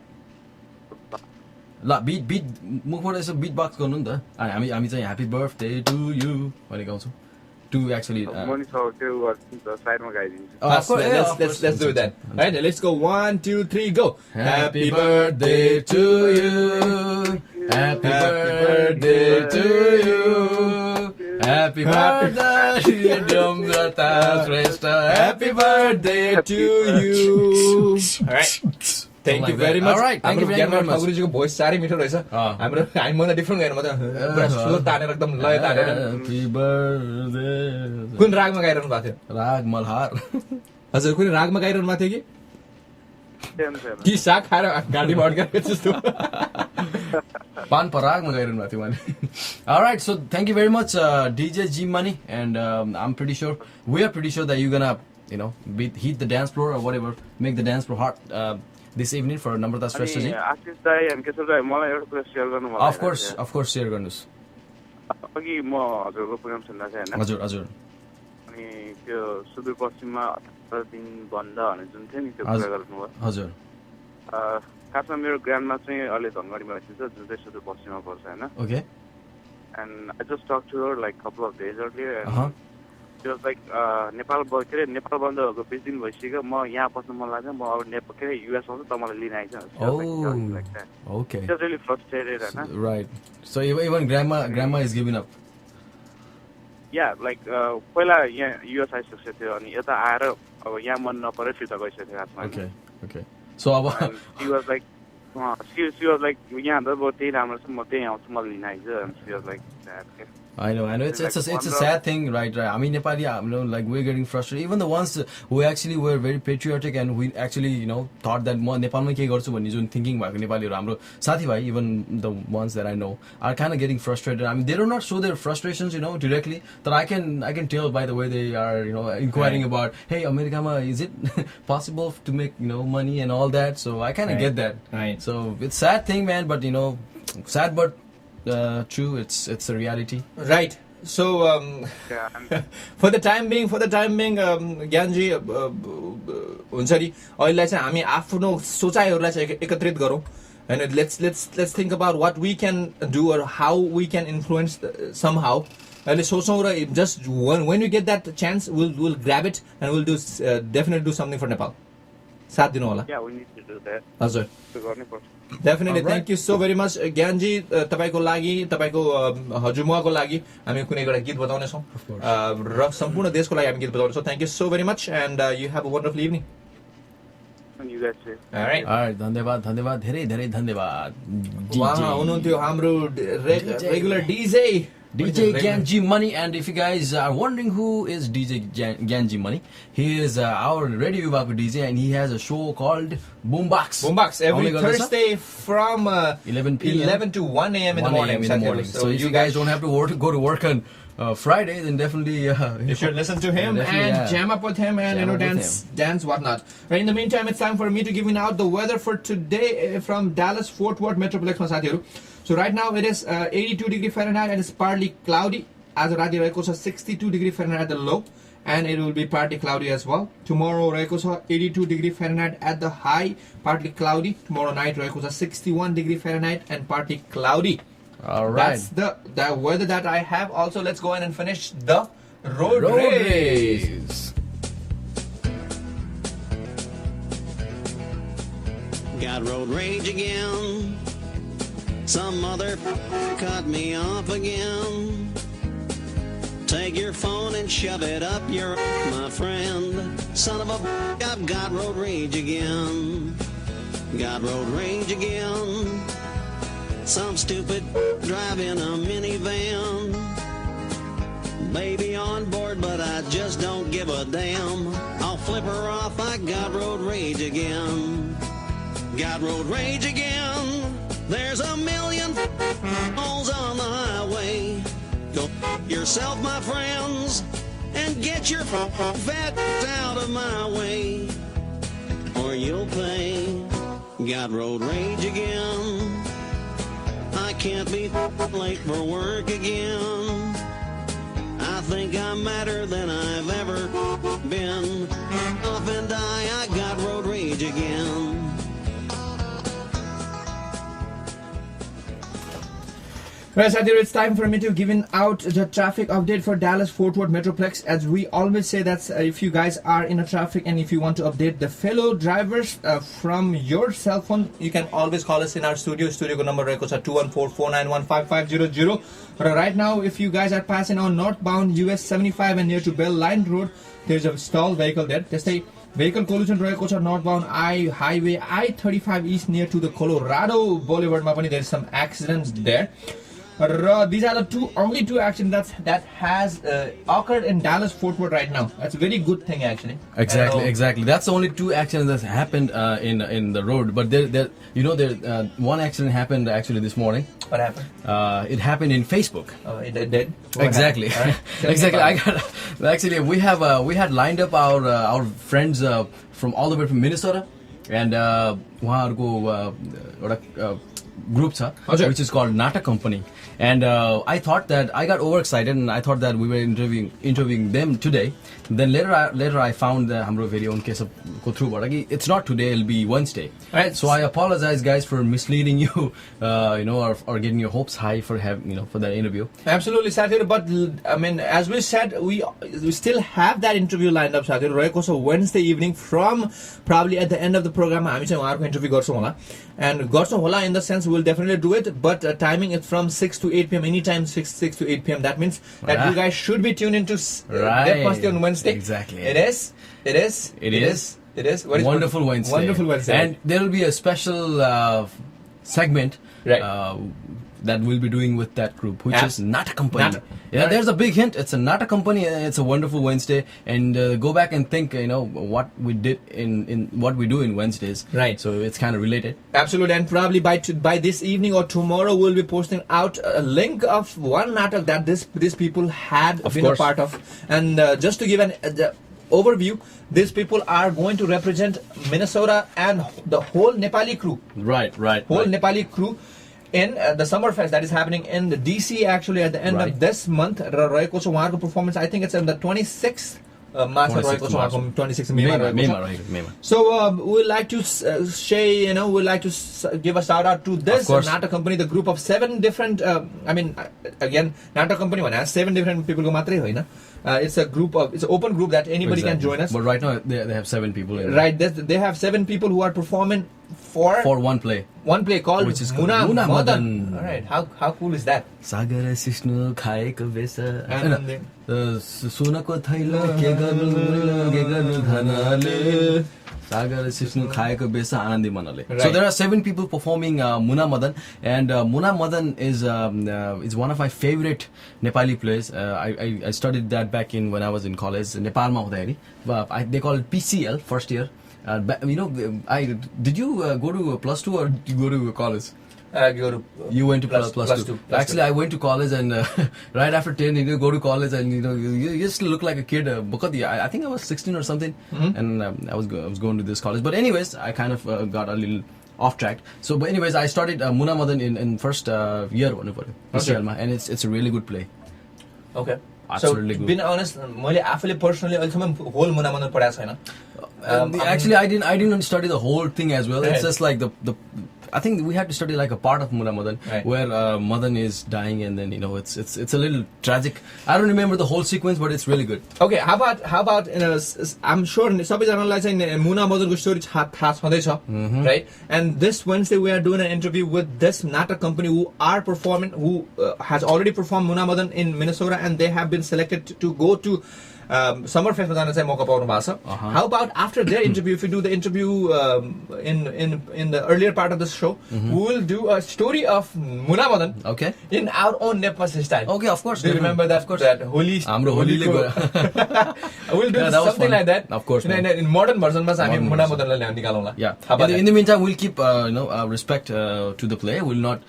ल beat मुखबाट यसो beatbox गर्नु नि त. अनि हामी चाहिँ happy birthday to you भने गाउँछौँ. To actually मनी छ त्यो साइडमा गाइदिन्छु. Of course, let's do that. Right, let's go 1 2 3 go. Happy birthday to you. Happy birthday to you. Happy birthday, Namrata Sresta. Happy birthday to you. All right. Thank you very much. All right. Thank you very much. Thakurjiको voice साह्रै मिठो रहेछ. हाम्रो हामीभन्दा different गाएर म त पुरा स्वर तानेर एकदम लय तानेर. Happy birthday. कुन रागमा गाइरहनु भएको थियो? राग मल्हार. हजुर कुन रागमा गाइरहनु भएको थियो कि? कि साग खाएर गाडीमा अड्काएको जस्तो. Pan Paragma गाइरहनु भएको थियो भने. All right, so thank you very much, DJ G Money, and we are pretty sure that you're gonna, heat the dance floor or whatever, make the dance floor hot this evening for Namrata Sresta ji. आशिष दाइ अनि केशव दाइ मलाई एउटा कुरा share गर्नु मलाई. Of course share गर्नुस्. अघि म हजुरको प्रोग्राम सुन्दा थिएँ हैन. हजुर. अनि त्यो सुदूरपश्चिममा 18 दिन बन्द भने जुन थियो नि त्यो कुरा गर्नुभयो. हजुर. खासमा मेरो ग्रान्डमा चाहिँ अहिले धनगढीमा बसिन्छ जुन चाहिँ सुदूरपश्चिममा पर्छ हैन. Okay. And I just talked to her like couple of days earlier and she was like Nepal बन्द भएको 20 दिन भइसक्यो म यहाँ बस्न मन लाग्छ म अब नेपाल युएस आउँछु तपाईलाई लिन आइछ. Like that. Okay. Just really frustrated हैन. Right. So even grandma is giving up. Yeah, like पहिला यहाँ युएस आइसकेको थियो अनि यता आएर अब यहाँ मन नपरे फिर्ता गइसक्यो खासमा. Okay. So she was like she was like यहाँ त अब त्यही राम्रो छ म त्यही आउँछु म लिन आइज and she was like that. I know. It's a sad thing, right? I mean, Nepali, like we're getting frustrated. Even the ones who actually were very patriotic and we actually, thought that Nepal mein ke garchu bhanne jun thinking bhako Nepali hamro sathi bhai, even the ones that I know are kind of getting frustrated. I mean, they do not show their frustrations, directly. But I can tell by the way they are, inquiring about, hey, America ma, is it possible to make, money and all that? So I kind of get that. Right. So it's sad thing, man. But sad but. True, it's a reality. Right. So for the time being, ज्ञानजी हुन्छ नि अहिलेलाई चाहिँ हामी आफ्नो सोचाइहरूलाई चाहिँ एकत्रित गरौँ and let's think about what we can do or how we can influence somehow. अहिले सोचौँ र just when you get that chance, we'll grab it and we'll do definitely do something for Nepal. साथ दिनु होला. Yeah, we need to do that. हजुर. त्यो गर्नै पर्छ. Definitely. Right. Thank you so very much, ज्ञानजी तपाईको लागि तपाईको हजुरमुवाको लागि हामी कुनै एउटा गीत बजाउने छौं र सम्पूर्ण देशको लागि हामी गीत बजाउने छौं. Thank you so very much and you have a wonderful evening. And you guys too. All right. धन्यवाद धेरै धन्यवाद. उहाँ हुनुहुन्थ्यो हाम्रो regular DJ Gyanji Money, and if you guys are wondering who is DJ Gyanji Money, he is our RadioYuva DJ and he has a show called Boombox every Thursday from 11 p.m. 11 to 1 a.m. in the morning. So if you guys don't have to go to work on Friday, then definitely you should listen to him and jam up with him and dance whatnot. Right, in the meantime, it's time for me to give you out the weather for today from Dallas Fort Worth Metroplex ma साथीहरु. So right now it is 82 degree Fahrenheit and it's partly cloudy. As राति रहेको छ 62 degree Fahrenheit at the low and it will be partly cloudy as well. Tomorrow रहेको छ 82 degree Fahrenheit at the high, partly cloudy. Tomorrow night रहेको छ 61 degree Fahrenheit and partly cloudy. All right. That's the weather that I have. Also, let's go in and finish the road race. Got road rage again. Some mother cut me off again. Take your phone and shove it up your my friend. Son of a I've got road rage again. Got road rage again. Some stupid driving a minivan. Baby on board, but I just don't give a damn. I'll flip her off, I got road rage again. Got road rage again. There's a million holes on the highway. Go yourself, my friends, and get your fat out of my way, or you'll pay. Got road rage again. I can't be late for work again. I think I'm madder than I've ever been. Off and die, I got road rage again. Well, Sadir, it's time for me to give out the traffic update for Dallas-Fort Worth Metroplex. As we always say, that's if you guys are in a traffic and if you want to update the fellow drivers from your cell phone, you can always call us in our studio. Studio number is 214-491-5500. Right now, if you guys are passing on northbound US 75 and near to Bell Line Road, there's a stalled vehicle there. Just a vehicle collision northbound highway I-35 East near to the Colorado Boulevard. There's some accidents there. These are the only two accidents that has occurred in Dallas-Fort Worth right now. That's a very good thing, actually. Exactly. That's the only two accidents that happened in the road. But there one accident happened actually this morning. What happened? It happened in Facebook. Oh, it did. Exactly. Right. Actually we had lined up our friends from all the way from Minnesota, and group which is called Nata Company. And I thought that I got overexcited and I thought that we were interviewing them today. Then later I found the hamro video in case of go through, but it's not today, it'll be Wednesday. Right. So I apologize, guys, for misleading you, or getting your hopes high for for that interview. Absolutely, Satir. But I mean, as we said, we still have that interview lined up, Satir. So Wednesday evening, from probably at the end of the program, I'm going to interview Garson Hola. And Garson Hola, in the sense, we'll definitely do it, but timing is from 6 to 8 p.m. anytime 6 to 8 p.m. That means that you guys should be tuned into NepMasti on Wednesday. Exactly. It is. Wonderful Wednesday. Wonderful Wednesday. And there will be a special segment that we'll be doing with that group, which is Nata Company. There's a big hint. It's a Nata Company. It's a wonderful Wednesday. And go back and think, what we did in what we do in Wednesdays. Right. So it's kind of related. Absolutely. And probably by this evening or tomorrow, we'll be posting out a link of one Natak that these people had been a part of. And just to give an overview, these people are going to represent Minnesota and the whole Nepali crew. Right. Nepali crew in the Summerfest that is happening in the DC actually at the end of this month. Performance, I think it's on the 26th. 26 May. So we'd like to say, we'd like to give a shout out to this Nata Company, the group of 7 different. Again, Nata Company one has 7 different people. It's an open group that anybody can join us. But right now they have 7 people. Right, they have 7 people who are performing for one play. One play called which is Muna Madan. All right, how cool is that? Sagar Sishnu Khaeko Besa Sunako Thailo ke garnu dhanale Sagar Sishnu Khaeko Besa Anandi Manale. So there are 7 people performing Muna Madan, and Muna Madan is one of my favorite Nepali plays. I studied that back when I was in college, Nepal ma hudai they call it PCL, first year. Did you go to plus 2 or did you go to college? You went to plus 2. Actually, I went to college, and right after 10, you go to college, and you just look like a kid. I think I was 16 or something, and I was going to this college. But anyways, I kind of got a little off track. So, but anyways, I started Muna Madan in first year, and it's a really good play. Okay. Absolutely so, good. Being honest, I personally whole Muna Madan padha chaina. Actually, I didn't study the whole thing as well. It's just like the I think we had to study like a part of Muna Madan, where Madan is dying, and then it's a little tragic. I don't remember the whole sequence, but it's really good. Okay, how about I'm sure सबैजनालाई चाहिँ Muna Madan ko story थाहा छँदै छ, right? And this Wednesday we are doing an interview with this Nata Company who has already performed Muna Madan in Minnesota, and they have been selected to go to summer फेस्टमा जान चाहिँ मौका पाउनु भएको छ. How about after their interview, if we do the interview in the earlier part of the show, we will do a story of Muna Madan in our own NepMasti style. Okay, of course. Do you remember that? Of course. That Holi. We'll do something like that. Of course. In modern version, mas हामी Muna Madan लाई निकालौँला. Yeah. In the meantime, we'll keep respect to the player. We'll not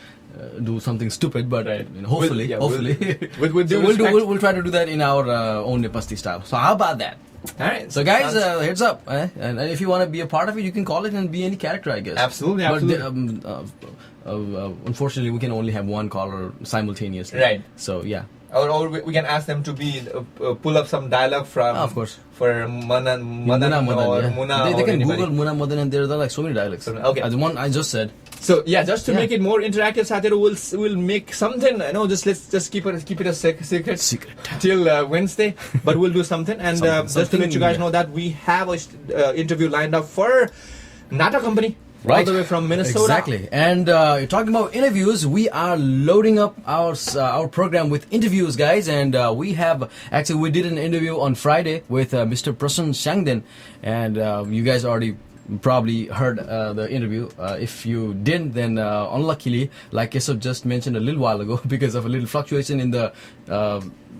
do something stupid, but hopefully, we'll try to do that in our own NepMasti style. So how about that? All right. So guys, heads up, and if you want to be a part of it, you can call it and be any character, I guess. Absolutely. But unfortunately, we can only have one caller simultaneously. Right. So yeah. Or we can ask them to be pull up some dialogue from of course for Madan or Muna. They can Google Muna Madan and there are like so many dialects. Okay. The one I just said. So yeah, just to make it more interactive, Sathiru, we'll make something. Let's keep it a secret till Wednesday. But we'll do something. And just to let you guys know that we have a interview lined up for Nata Company. Right. All the way from Minnesota. Exactly. And talking about interviews, we are loading up our program with interviews, guys. And we did an interview on Friday with Mr. Prasan Shangden. And you guys already probably heard the interview. If you didn't, then unluckily, like Keshav just mentioned a little while ago, because of a little fluctuation in the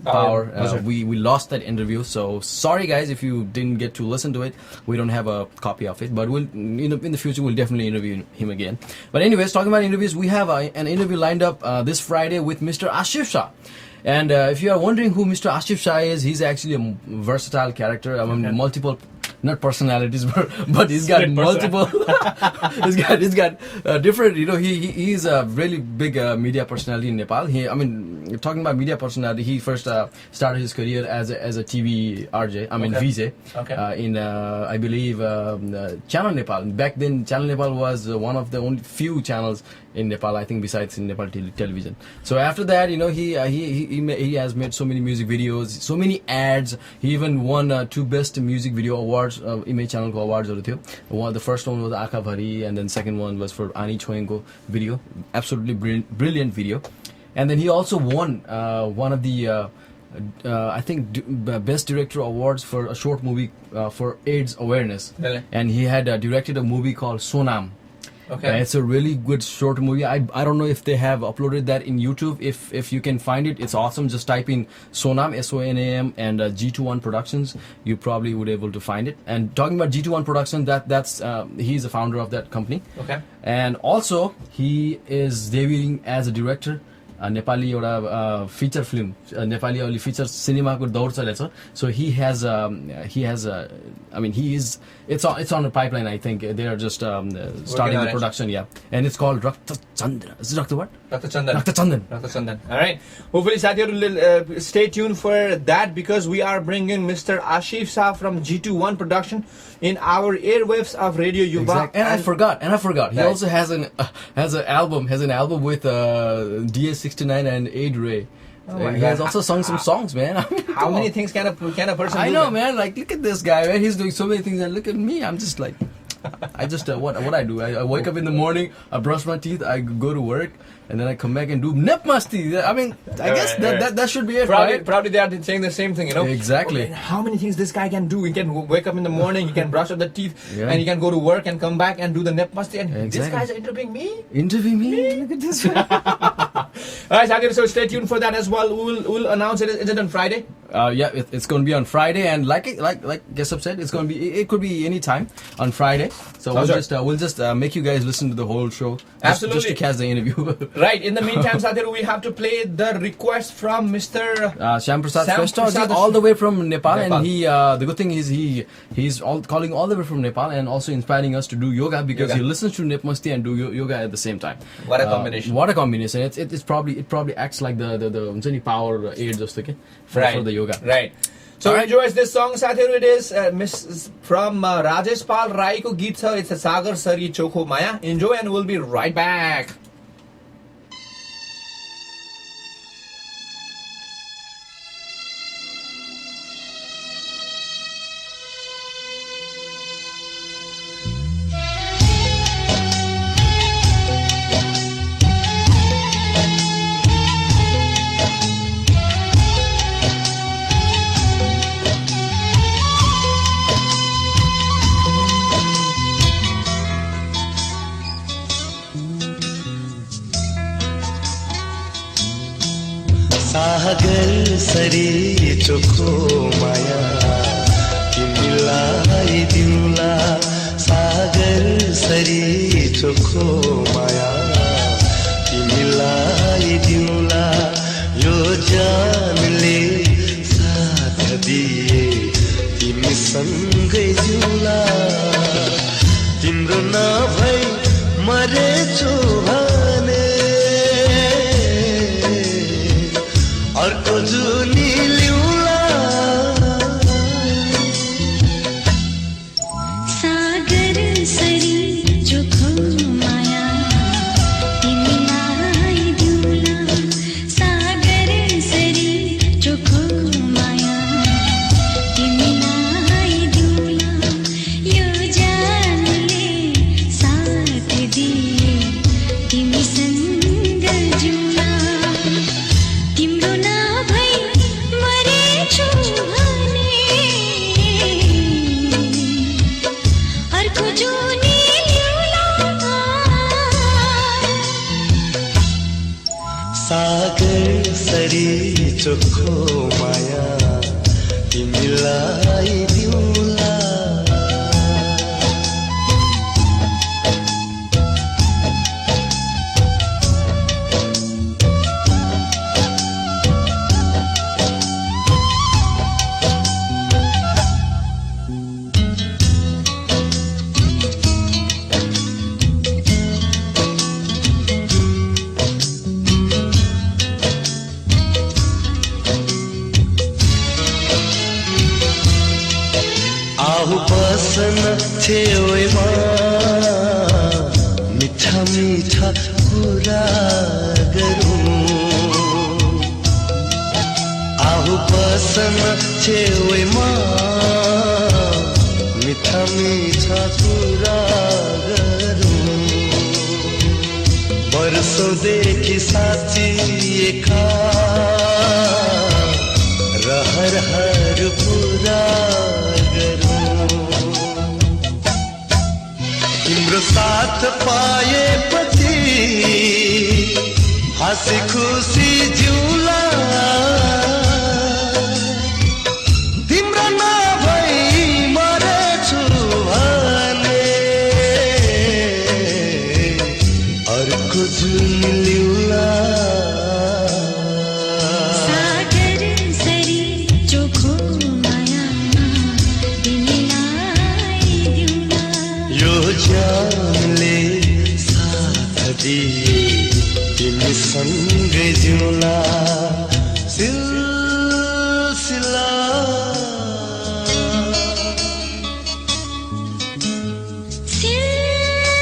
power, we lost that interview. So sorry guys if you didn't get to listen to it. We don't have a copy of it, but we'll in the future we'll definitely interview him again. But anyways, talking about interviews, we have an interview lined up this Friday with Mr. Ashif Shah. And if you are wondering who Mr. Ashif Shah is, he's actually a versatile character. I mean, multiple, not personalities, but he's got multiple. he's got different. He's a really big media personality in Nepal. Talking about media personality, he first started his career as a TV RJ. VJ. In I believe Channel Nepal. Back then, Channel Nepal was one of the only few channels in Nepal, I think, besides in Nepal television. So after that, he has made so many music videos, so many ads. He even won 2 best music video awards, Image Channel awards. The first one was Aakha Bhari, and then second one was for Ani Choenko video. Absolutely brilliant video. And then he also won one of the I think best director awards for a short movie for AIDS awareness. Really? And he had directed a movie called Sonam. Okay. It's a really good short movie. I don't know if they have uploaded that in YouTube. If you can find it, it's awesome. Just type in Sonam, SONAM, and G21 Productions. You probably would be able to find it. And talking about G21 Production, that's he's the founder of that company. Okay. And also he is debuting as a director. Nepali एउटा feature film, Nepali only feature cinema को दौर चलेछ. So he has it's on the pipeline. I think they are just starting the production. Yeah, and it's called Rakta Chandra. Is it Rakta what? Rakta Chandan. All right. Hopefully, Satya, stay tuned for that, because we are bringing Mr. Ashif Shah from G21 Production in our airwaves of RadioYuva. Exactly. And I forgot. He also has an album with DS69 and Aid Ray. He has also sung some songs, man. How many things can a person do? I know, man. Like, look at this guy, man. He's doing so many things, and look at me. I'm just like, what I do. I wake up in the morning, I brush my teeth, I go to work, and then I come back and do NepMasti. I mean, I guess that should be it, right? Probably they are saying the same thing, Exactly. Okay, how many things this guy can do? He can wake up in the morning, he can brush up the teeth, and he can go to work and come back and do the NepMasti. And this guy's interviewing me? Look at this. All right, Sagar, so stay tuned for that as well. We'll announce it. Is it on Friday? Yeah, it's going to be on Friday, and like Keshav said, it could be any time on Friday. So we'll just make you guys listen to the whole show. Absolutely. Just to catch the interview. Right. In the meantime, Sadir, we have to play the request from Mr. Shyam Prasad Shrestha, all the way from Nepal. And he, the good thing is he's calling all the way from Nepal, and also inspiring us to do yoga, because he listens to NepMasti and do yoga at the same time. What a combination! What a combination! It probably acts like the power aid just for the yoga. Right. So enjoy this song, Sathiru. It is from Rajesh Pal Rai ko geet cha. It's a Sagar Sari Chokho Maya. Enjoy, and we'll be right back. Sagar sorry चोखो माया तिमीलाई दिउँला सागर sorry चोखो माया तिमीलाई दिउँला यो जानले साथ दिए तिमीसँगै जिउँला तिम्रो नभई मरेछु भने अर्को जुनी ल्याउला सागर सरी चोखो माया तिमीलाई दिउँला सागर सरी चोखो माया तिमीलाई दिउँला यो जानले साथ दिए तिमीसँग जिउँला तिम्रो नभई मरेछु भने अर्को जुनी ल्याउला सागर सरी चोखो माया तिमीलाई दिउँला आहु बसन छेउमा मिठा मिठा कुरा गरौँ आहु बसन छेउमा मिठा मिठा कुरा गरौँ वर्षौँदेखि साँचिएका रहर पुरा तिम्रो साथ पाएपछि हाँसी खुसी जिउँला तिम्रो नभई मरेछु भने अर्को जुन ल्याउला सागर सरी चोखो माया तिमीलाई दिउँला यो जानले साथ दिए तिमीसँगै जिउँला सिलसिला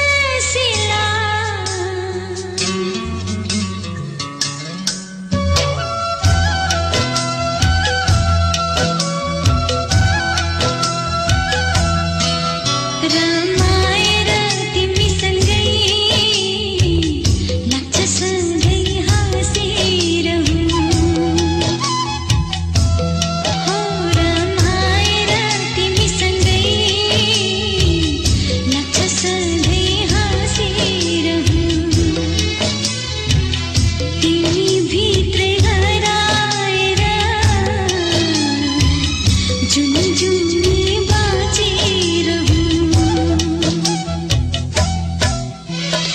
सिलसिला रमाएर तिमीसँगै लाग्छ सँगै हाँसिरहौँ हो रमाएर तिमीसँगै लाग्छ सँगै हाँसिरहौँ तिमी भित्रै हराएर जुन जुनी बाँचिरहौँ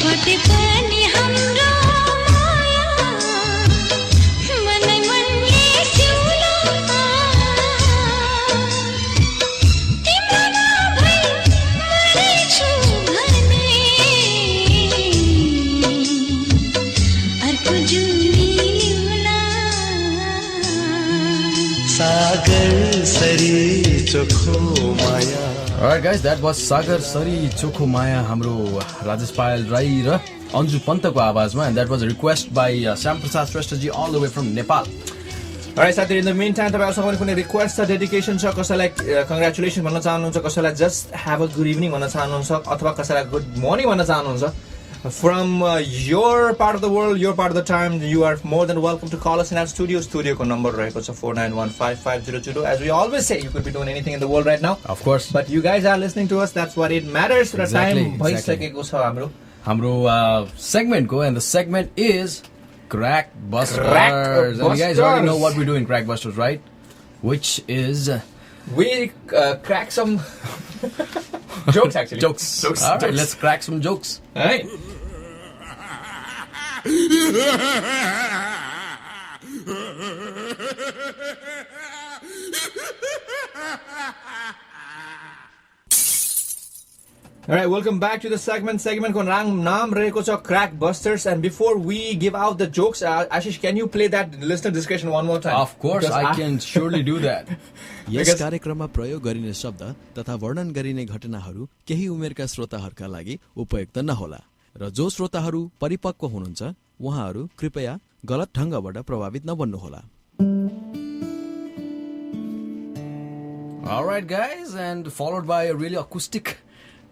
कतै पनि हाम्रो माया मनै मनले सिउला तिम्रो नभई मरेछु भने अर्को जुनी ल्याउला सागर सरी चोखो माया Alright guys, that was Sagar Sari Chokho Maya हाम्रो राजेश पायल राई र अन्जु पन्तको आवाजमा and that was a request by Sam Prasad Shrestha ji all the way from Nepal. Alright साथीहरु, in the meantime तपाईहरुसँग पनि कुनै रिक्वेस्ट छ, डेडिकेसन छ, कसैलाई कङ्ग्रेचुलेसन भन्न चाहनुहुन्छ, कसैलाई just have a good evening भन्न चाहनुहुन्छ अथवा कसैलाई गुड मर्निङ भन्न चाहनुहुन्छ from your part of the world, your part of the time, you are more than welcome to call us in our studio. Studio ko number raheko cha 49155002. As we always say, you could be doing anything in the world right now. Of course. But you guys are listening to us. That's what it matters. Exactly. Time bhaisakeko cha hamro segment ko, and the segment is Crack Busters. And you guys already know what we do in Crack Busters, right? Which is... We crack some jokes, actually. Jokes. All right, let's crack some jokes. All right. Alright, welcome back to the segment. Segment ko naam रहेको छ Crack Busters. And before we give out the jokes, Ashish, can you play that listener discussion one more time? Of course, I can surely do that. यस कार्यक्रममा प्रयोग गरिने शब्द तथा वर्णन गरिने घटनाहरू केही उमेरका श्रोताहरूका लागि उपयुक्त नहोला र जो श्रोताहरू परिपक्व हुनुहुन्छ उहाँहरू कृपया गलत ढंगबाट प्रभावित नबन्नुहोला. All right, guys, and followed by a really acoustic,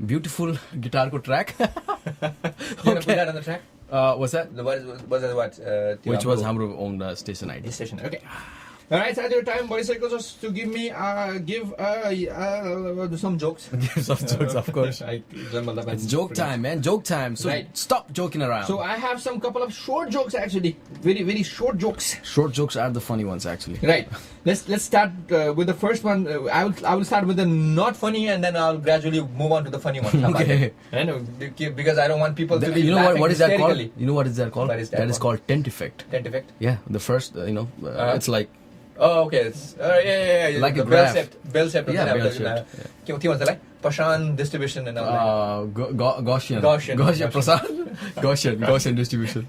beautiful guitar track. You want to put that on the track? What's that? Which was Hamro own station ID. Station. Okay. All right, so at your time, boys, just to give me some jokes. Give some jokes, of course. It's joke time, man. Joke time. So stop joking around. So I have some couple of short jokes, actually. Very, very short jokes. Short jokes are the funny ones, actually. Right. Let's start with the first one. I will start with the not funny, and then I'll gradually move on to the funny one. Okay. I know, because I don't want people to be you know laughing what is that called? hysterically. You know what is that called? What is that That is called tent effect. Tent effect? Yeah, the first, it's like... Oh, okay. It's, yeah. Like the a graph. Bell shaped. Yeah, bell shaped. What was like? Pashan distribution and all that. Gaussian. Gaussian. Gaussian distribution.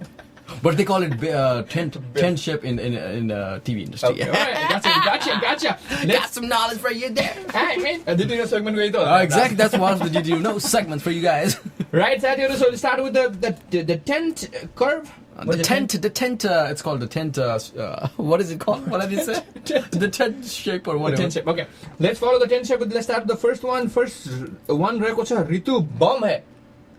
But they call it tent shape in TV industry. Okay. All right. Gotcha. Got some knowledge for you there. Hey, man. Did you know segment exactly. That's one of the Did You Know segment for you guys. Right, so we start with the tent curve. The tent, it's called the tent, what is it called? What did you say? The tent shape or whatever. The tent shape, okay. Let's follow the tent shape. Let's start with the first one. First one, Ritu Bum hai.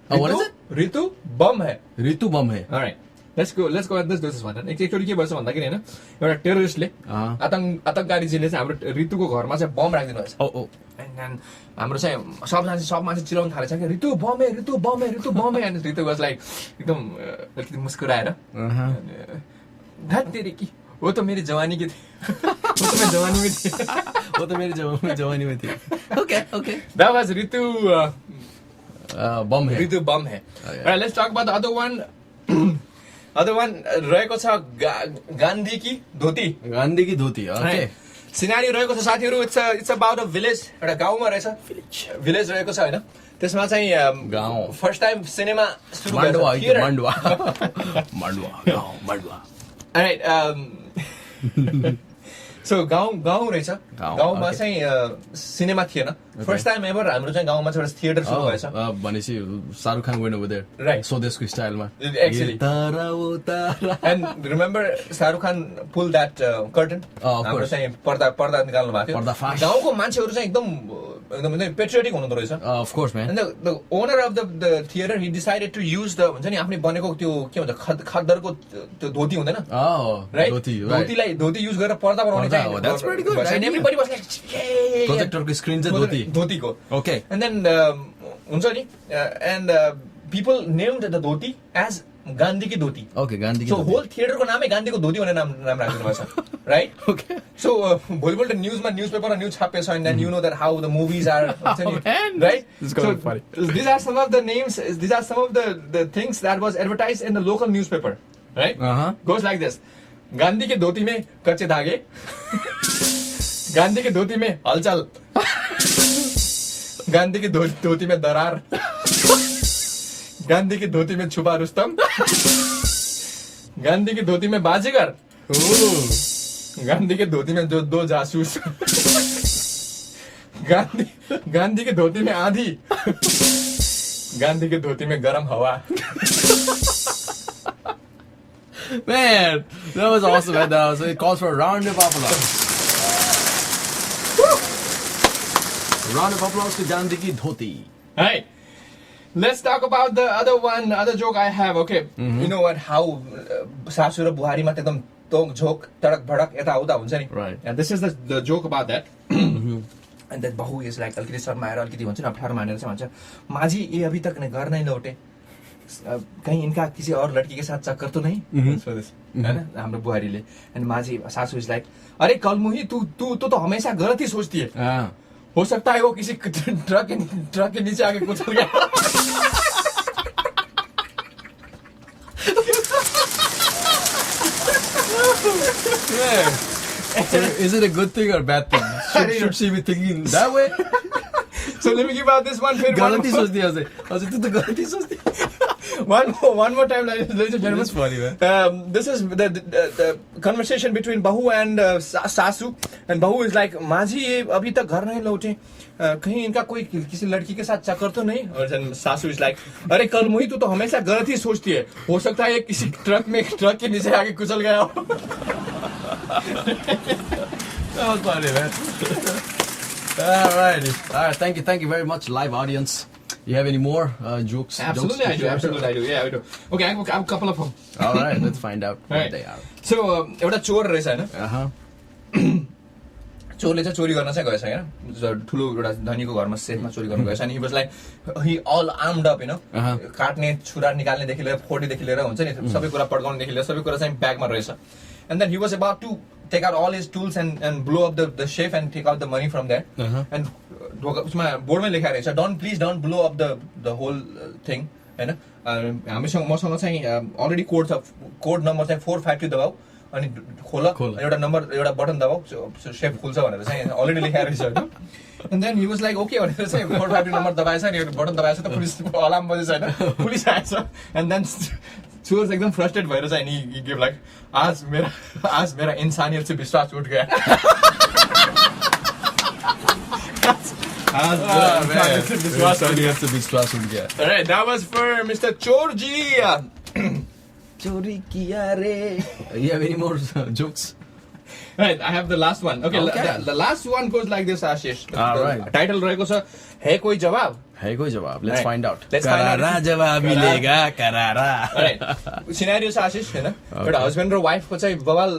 What is it? Ritu Bum hai. Ritu Bum hai. Alright. Let's go and do this one. Actually के भन्छ भन्दाखेरि हैन एउटा टेररिस्टले आतंककारीले चाहिँ हाम्रो ऋतुको घरमा चाहिँ बम राखिदिनु भएछ. And हाम्रो चाहिँ सब मान्छे चिल्लाउन थालेछ के ऋतु बम है and ऋतु was like एकदम अलिकति मुस्कुराएर धत तेरी की वो तो मेरी जवानी की थी. वो तो मेरी जवानी में थी. Okay. That was Ritu Bum hai. Ritu Bum hai. Alright, let's talk about the other one. Other one रहेको छ गान्धी की धोती. गान्धी की धोती. Okay. सिनारी रहेको छ साथीहरु. It's about a village. एउटा गाउँमा रहेछ. Village रहेको छ हैन. त्यसमा चाहिँ गाउँ. First time cinema सुरु गरेछ. मान्डवा. Alright, so गाउँ रहेछ. गाउँमा चाहिँ सिनेमा थिएन. First time ever हाम्रो चाहिँ गाउँमा चाहिँ एउटा थिएटर सुरु भएछ. भनेपछि Shahrukh Khan went over there. Right. स्वदेशको स्टाइलमा. Actually. And remember Shahrukh Khan pulled that curtain. Of course. चाहिँ पर्दा निकाल्नु भएको थियो. पर्दाफास. गाउँको मान्छेहरु चाहिँ एकदम patriotic हुनुहुँदो रहेछ. Of course, man. And the owner of the theater, he decided to use the हुन्छ नि आफ्नै बनेको त्यो के भन्छ खद्दरको त्यो धोती हुँदैन? Oh, right? धोती धोती युज गरेर पर्दा बनाउने चाहिँ. That's pretty good. And everybody was like, "Yay!" प्रोजेक्टरको स्क्रिन चाहिँ धोतीको. Okay. And then हुन्छ नि and people named the dhoti as Gandhi ki dhoti. Okay, Gandhi ki so dhoti. whole theater ko naam hai Gandhi ko dhoti bhane naam राखिदिनु भएको छ. Right? Okay. So भोलिपल्ट न्यूजमा newspaper मा news छापेछ and then you know that how the movies are. Right? This is going to be funny. These are some of the names. These are some of the things that was advertised in the local newspaper. Right? Goes like this. Gandhi के धोती में कच्चे धागे. गांधी के धोती में हलचल. गांधी की धोती में दरार. गांधी की धोती में छुपा रुस्तम. गांधी की धोती में बाजीगर. गांधी की धोती में दो जासूस. गांधी की धोती में आंधी. गांधी की धोती में गरम हवा. Man, that was awesome. And, so it calls for a round of applause. Round of applause to Gandhi ki dhoti. Hey, let's talk about the other joke I have. Okay, you know what? How सासु र बुहारी मा एकदम तोक झोक तडक भडक यता उता हुन्छ नि. Right. And this is the joke about that. And that bahu is like अलिकति शर्माएर अलिकति भन्छ नि अप्ठ्यारो मानेर चाहिँ भन्छ माझी ये अभी तक घर नै लौटे. कहीं इनका किसी और लड़की के साथ चक्कर तो नहीं है ना हाम्रो बुहारीले अनि माझी सासू इज लाइक अरे कलमुही तू तो हमेशा गलत ही सोचती है हो सकता है वो किसी ट्रक के नीचे आके कुचल गया So is it a good thing or bad thing? Should she be thinking that way? So let me give out this one. गलती सोचती है अझै तू त गलती सोच्थी one more time, ladies and gentlemen. This is funny, man. This is the conversation between Bahu and Sasu. And Bahu is like, माझी ये अभी तक घर नहीं लौटे, कहीं इनका कोई किसी लड़की के साथ चक्कर तो नहीं? और सासू इज लाइक, अरे कल मोही तू तो हमेशा गलत ही सोचती है, हो सकता है किसी ट्रक के नीचे आके कुचल गया हो. That was funny, man. Alrighty. Alright, thank you very much, live audience. You have any more jokes? Absolutely, jokes I do. Absolutely, I do. Yeah, I do. Okay, I have a couple of them. Alright, let's find out what they are. So, एउटा चोर रहेछ हैन. चोरले चाहिँ चोरी गर्न चाहिँ गएछ हैन. ठुलो एउटा धनीको घरमा सेफमा चोरी गर्न गएछ अनि he was like he all armed up, you know. काट्ने छुरा निकाल्ने देखि लिएर फोर्टी देखि लिएर हुन्छ नि सबै कुरा पड्काउने देखि लिएर सबै कुरा चाहिँ ब्यागमा रहेछ. And then he was about to take out all his tools and blow up the safe and take out the money from there. And उसमा बोर्डमै लेखेको रहेछ, please don't blow up the whole thing, हैन. मसँग चाहिँ already code number चाहिँ 452 दबाऊ अनि खोल एउटा नम्बर एउटा बटन दबाऊ सेफ खुल्छ भनेर चाहिँ अलरेडी लेखेको रहेछ हैन. And then he was like okay भनेर चाहिँ 452 नम्बर दबाएछ अनि एउटा बटन दबाएछ त पुलिसको अलार्म बजेछ हैन, पुलिस आएछ. And then चोर एकदम फ्रस्ट्रेट भएर चाहिँ नि गिभ लाइक आज मेरा इंसानियत से विश्वास उठ गया. विश्वास उठ गया. Alright, that was for Mr. Chorji. चोरी किया रे. You have any more jokes? Right, I have the last one. Okay, the last one goes like this, Ashish. Alright. Title रहेको छ है कोई जवाब. है कोई जवाब. Let's find out. करारा जवाब मिलेगा करारा. Alright. Scenario छ आशिष हैन. एउटा हस्बैन्ड र वाइफ को चाहिँ बवाल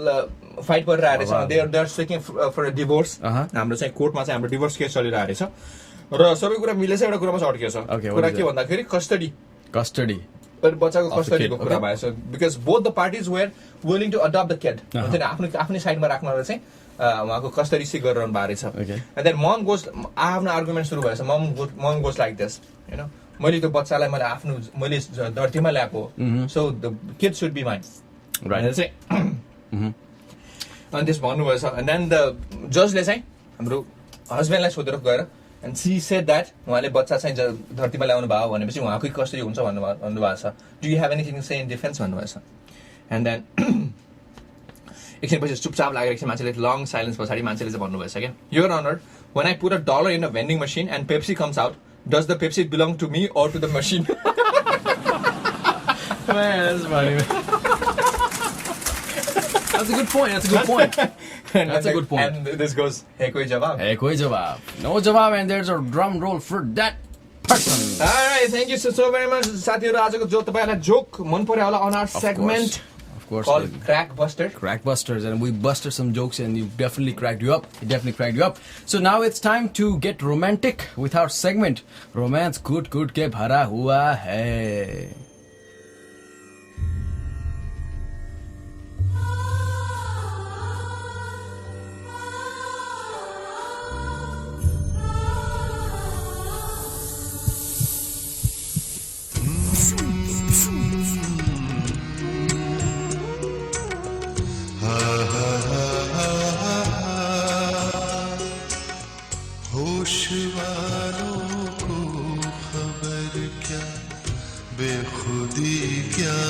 फाइट परिरहेको छ. They are seeking for a divorce. हाम्रो चाहिँ कोर्टमा चाहिँ हाम्रो डिभोर्स केस चलिरहेको रहेछ. र सबै कुरा मिलेछ, एउटा कुरामा चाहिँ अड्किएको छ. कुरा के भन्दाखेरि कस्टडी. पर बच्चाको कस्टडीको कुरा भएछ because both the parties were willing to adopt the kid. हुन्छ नि आफ्नै साइडमा राख्नलाई चाहिँ उहाँको कस्टडी सिक गरिरहनु भएको रहेछ. And then mom goes आफ्नो आर्गुमेन्ट सुरु भएछ. mom goes like this, you know, मैले त्यो बच्चालाई मैले धरतीमा ल्याएको, so the kid should be mine. Right. अनि त्यस भन्नुभएछ. And then the जजले चाहिँ हाम्रो हस्बेन्डलाई सोधेर गएर and she said that उहाँले बच्चा चाहिँ धरतीमा ल्याउनु भयो भनेपछि उहाँकै कस्टडी हुन्छ भन्नुभएको छ. Do you have anything to say in defense भन्नुभएछ. And then एकछिनपछि चुपचाप लागेर एकछिन मान्छेले long silence पछाडि मान्छेले चाहिँ भन्नुभएछ क्या, Your Honor, when I put $1 in a vending machine and Pepsi comes out, does the Pepsi belong to me or to the machine? Man, that's funny. That's a good point. That's a good point. And this goes, hey koi jawab. Hey koi jawab. No jawab, and there's a drum roll for that person. Alright, thank you so very much. साथीहरु आजको जो तपाईहरुलाई joke मन पर्यो होला on our segment. Of course. Called Crackbusters. And we busted some jokes and you definitely cracked you up. It definitely cracked you up. So now it's time to get romantic with our segment. Romance kut ke bhara hua hai. होश वालों को खबर क्या, बेखुदी क्या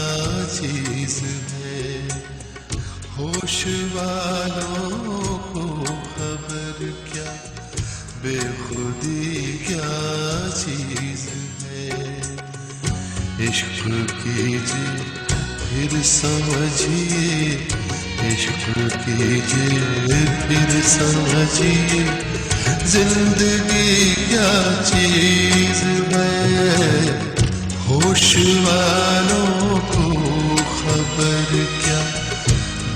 चीज है. होश वालों को खबर क्या, बेखुदी क्या चीज है. इश्क कीजिए फिर समझिए, इश्क कीजिए फिर समझिए, जिंदगी क्या चीज है. होश वालों को खबर क्या,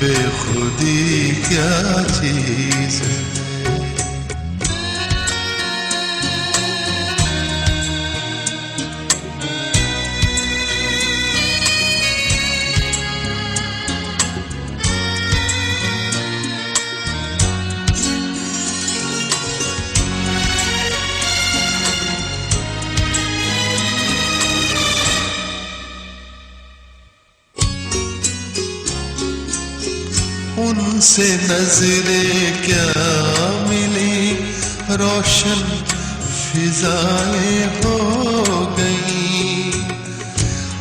बेखुदी क्या चीज है. उनसे नजरें क्या मिली रोशन फिजाएं हो गई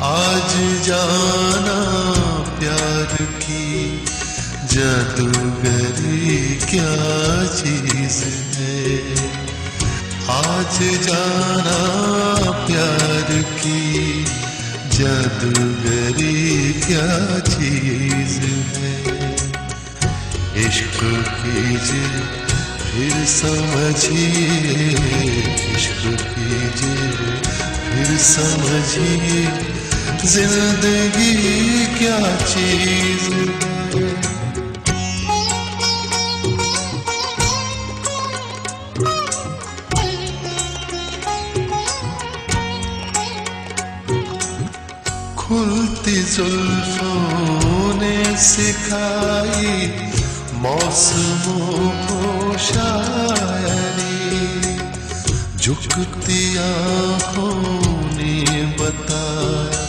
आज जाना प्यार की जादूगरी क्या चीज है आज जाना प्यार की जादूगरी क्या चीज है इश्क कीजिए फिर समझिए इश्क कीजिए फिर समझिए जिंदगी क्या चीज है खुलती जुल्फों ने सिखाई मौसमों को शायरी झुकती आँखों ने बताया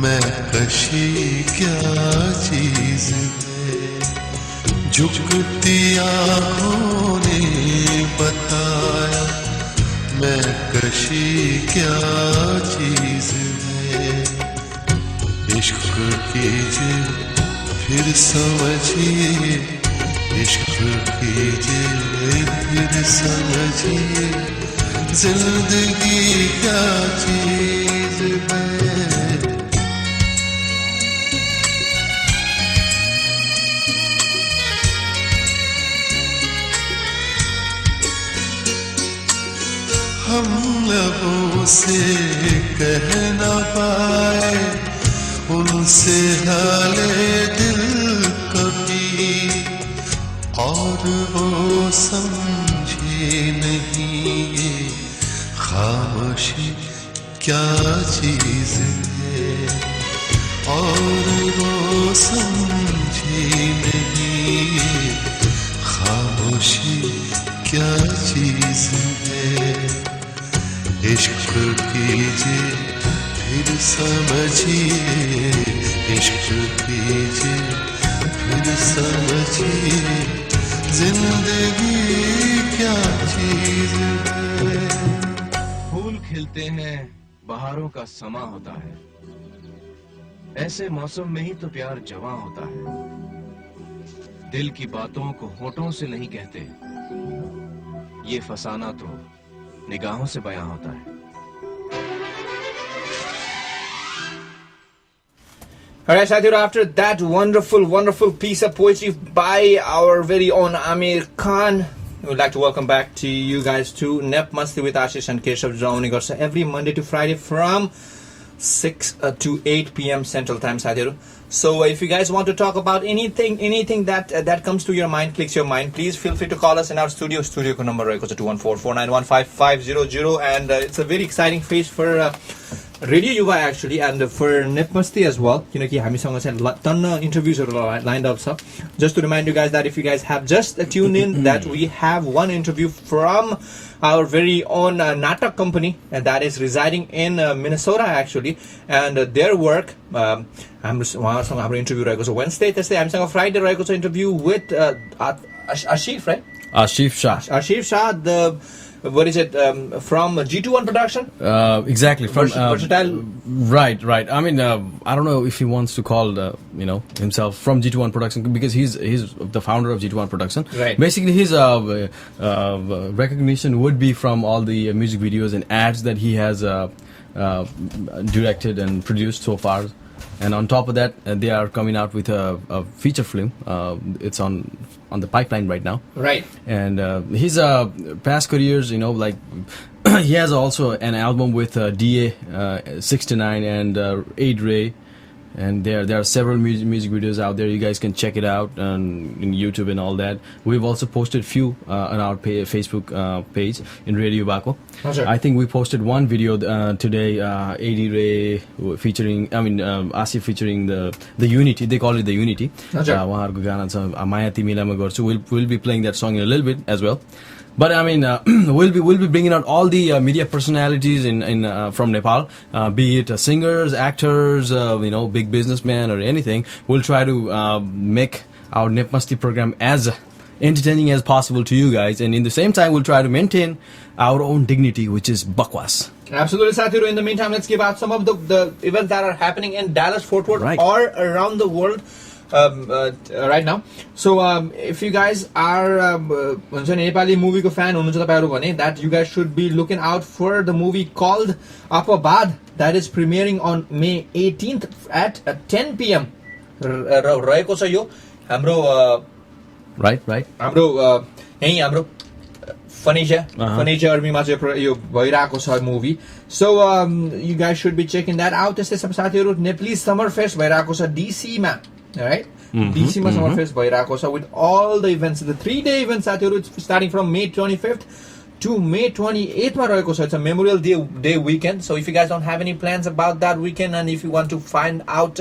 मैं कशी क्या चीज है झुकती आँखों ने बताया मैं कशी क्या चीज है इश्क कीजिए फिर समझिए इश्क कीजिए फिर समझिए जिंदगी क्या चीज है हम लबों से कह न पाए उनसे हाले दिल कभी और वो समझे नहीं ये खामोशी क्या चीज है और वो समझे नहीं ये खामोशी क्या चीज है इश्क कीजिए फिर समझिए इश्क कीजिए फिर समझिए जिंदगी क्या चीज है फूल खिलते हैं बहारों का समा होता है ऐसे मौसम में ही तो प्यार जवां होता है दिल की बातों को होठों से नहीं कहते ये फसाना तो निगाहों से बयां होता है Alright, Sadhguru, after that wonderful piece of poetry by our very own Amir Khan, we would like to welcome back to you guys to NepMasti with Ashish and Keshav Drauni Garsa every Monday to Friday from 6 to 8 p.m. Central Time, Sadhguru. So if you guys want to talk about anything that comes to your mind, clicks your mind, please feel free to call us in our studio ko number is 214-491-5500 and it's a very exciting phase for RadioYuva actually and for NepMasti as well. You know, हामीसँग चाहिँ ton interviews lined up. So just to remind you guys that if you guys have just tuned in, that we have one interview from our very own Natak company, and that is residing in Minnesota actually, and their work. हाम्रो interview रहेको छ Wednesday, त्यस्तै हामीसँग Friday रहेको छ interview with Ashif, right? Ashif Shah. Ashif Shah, the what is it from G21 production? Exactly, from versatile. Right. I mean, I don't know if he wants to call himself from G21 production because he's the founder of G21 production. Right. Basically, his recognition would be from all the music videos and ads that he has directed and produced so far. And on top of that, they are coming out with a feature film. It's on the pipeline right now. Right. And his past careers, like he has also an album with DA69 and Aid Ray. And there are several music videos out there. You guys can check it out on in YouTube and all that. We've also posted few on our Facebook page in RadioYuva. Sure. I think we posted one video today, A.D. Ray featuring, Asif featuring the Unity. They call it the Unity. Sure. We'll be playing that song in a little bit as well. But I mean, we'll be bringing out all the media personalities in from Nepal, be it singers, actors, big businessmen or anything. We'll try to make our NepMasti program as entertaining as possible to you guys, and in the same time we'll try to maintain our own dignity, which is bakwas. Absolutely, Sathiru. In the meantime, let's give out some of the events that are happening in Dallas, Fort Worth, or around the world right now. So if you guys are Nepali movie ko fan that you guys should be looking out for the movie called Apabad that is premiering on May 18th at 10 p.m. रहेको छ यो हाम्रो right हाम्रो Furniture Army-मा चाहिँ यो भइरहेको छ movie. So you guys should be checking that out. त्यस्तै सब साथीहरु Nepali Summer Fest भइरहेको छ DC मा, right? DC मा Summer Fest भइरहेको छ with all the events, the 3-day events साथीहरु starting from May 25th to May 28th मा रहेको छ. It's a Memorial Day weekend. So if you guys don't have any plans about that weekend, and if you want to find out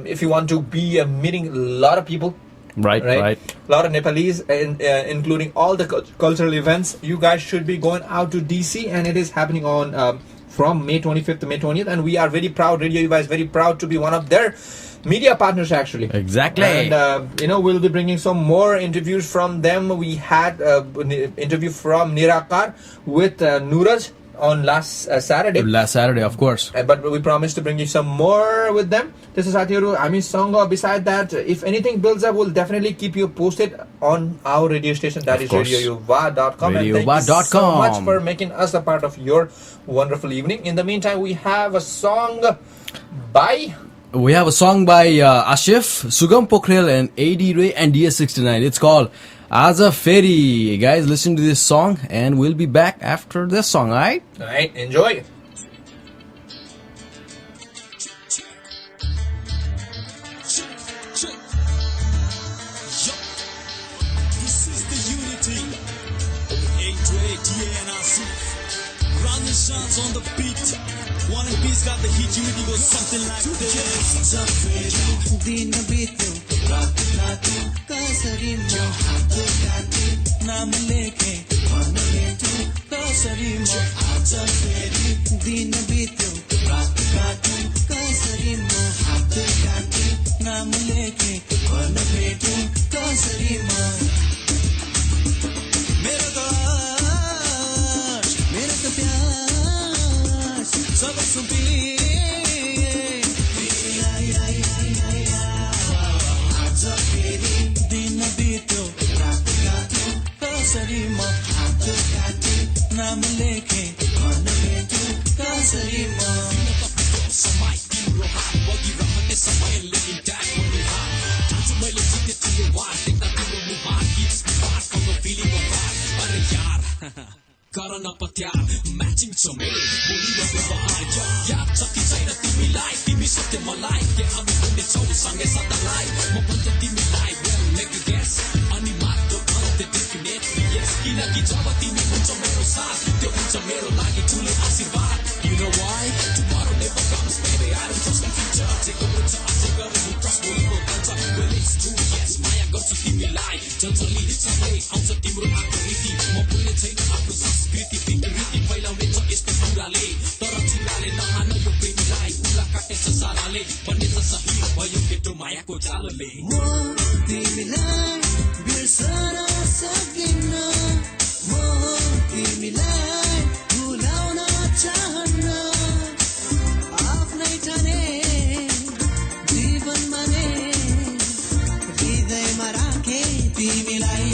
if you want to be meeting a lot of people, right, a lot of Nepalese, including all the cultural events, you guys should be going out to DC, and it is happening on from May 25th to May 20th, and we are very proud. RadioYuva is very proud to be one of their media partners, actually. Exactly. And we'll be bringing some more interviews from them. We had an interview from Nirakar with Nuraj on last Saturday. Last Saturday, of course. But we promised to bring you some more with them. This is Sathiru. I mean, Songa. Beside that, if anything builds up, we'll definitely keep you posted on our radio station. That is RadioYuva.com. And thank you so much for making us a part of your wonderful evening. In the meantime, we have a song by Ashif, Sugam Pokhrel, and AD Ray and DS69. It's called Aza Feri. Guys, listen to this song, and we'll be back after this song, alright? Alright, enjoy. This is the unity. A-D-A-N-I-C. Running shots on the beat. One and B's got the heat. Unity goes something like this. Din beetu, raat raatu, kasari mo haath kaate, naam leke man letu, kasari mo aaja feri. Din beetu, raat raatu, kasari mo haath kaate, naam leke man letu, kasari mo. Mera to pyar, sab sunti. नाम लेके मन में तू कसरी मा समय तिम्रो हात बगिरहने समय लेकिन टाइम हुने हात आज मैले जिते तिम्रो वाट देख्दा तिम्रो मुखमा hits pass from the feeling of heart अरे यार गर न पत्यार म्याचिङ छ मेरो बोलिरहेको बहार याद छ कि छैन तिमीलाई तिमी सत्य मलाई के हामी हुनेछौ सँगै सदालाई म भन्छ तिमीलाई वेल मेक अ गेस अनि मात्र अन्त्य डेफिनेटली यस किनकि जब तिमी हुन्छ मेरो साथ त्यो हुन्छ मेरो लागि ठुलो आशीर्वाद. You know why? Tomorrow never comes, baby. I don't trust the future. Take a winter, I take a little trust, will enter. Well, it's true, yes. माया गर्छु तिमीलाई जन्जली सबै आउँछ तिम्रो आकृति म भुल्ने छैन आफ्नो संस्कृति विकृति फैलाउने छ यस्तो कुराले तर चुराले नहान यो प्रेमीलाई उला काटेछ साराले भन्ने छ सही भयो केटो मायाको जालले म तिमीलाई बिर्सन सक्दिन म तिमीलाई भुलाउन चाहन्न आफ्नै ठाने जीवनमा नै हृदयमा राखे तिमीलाई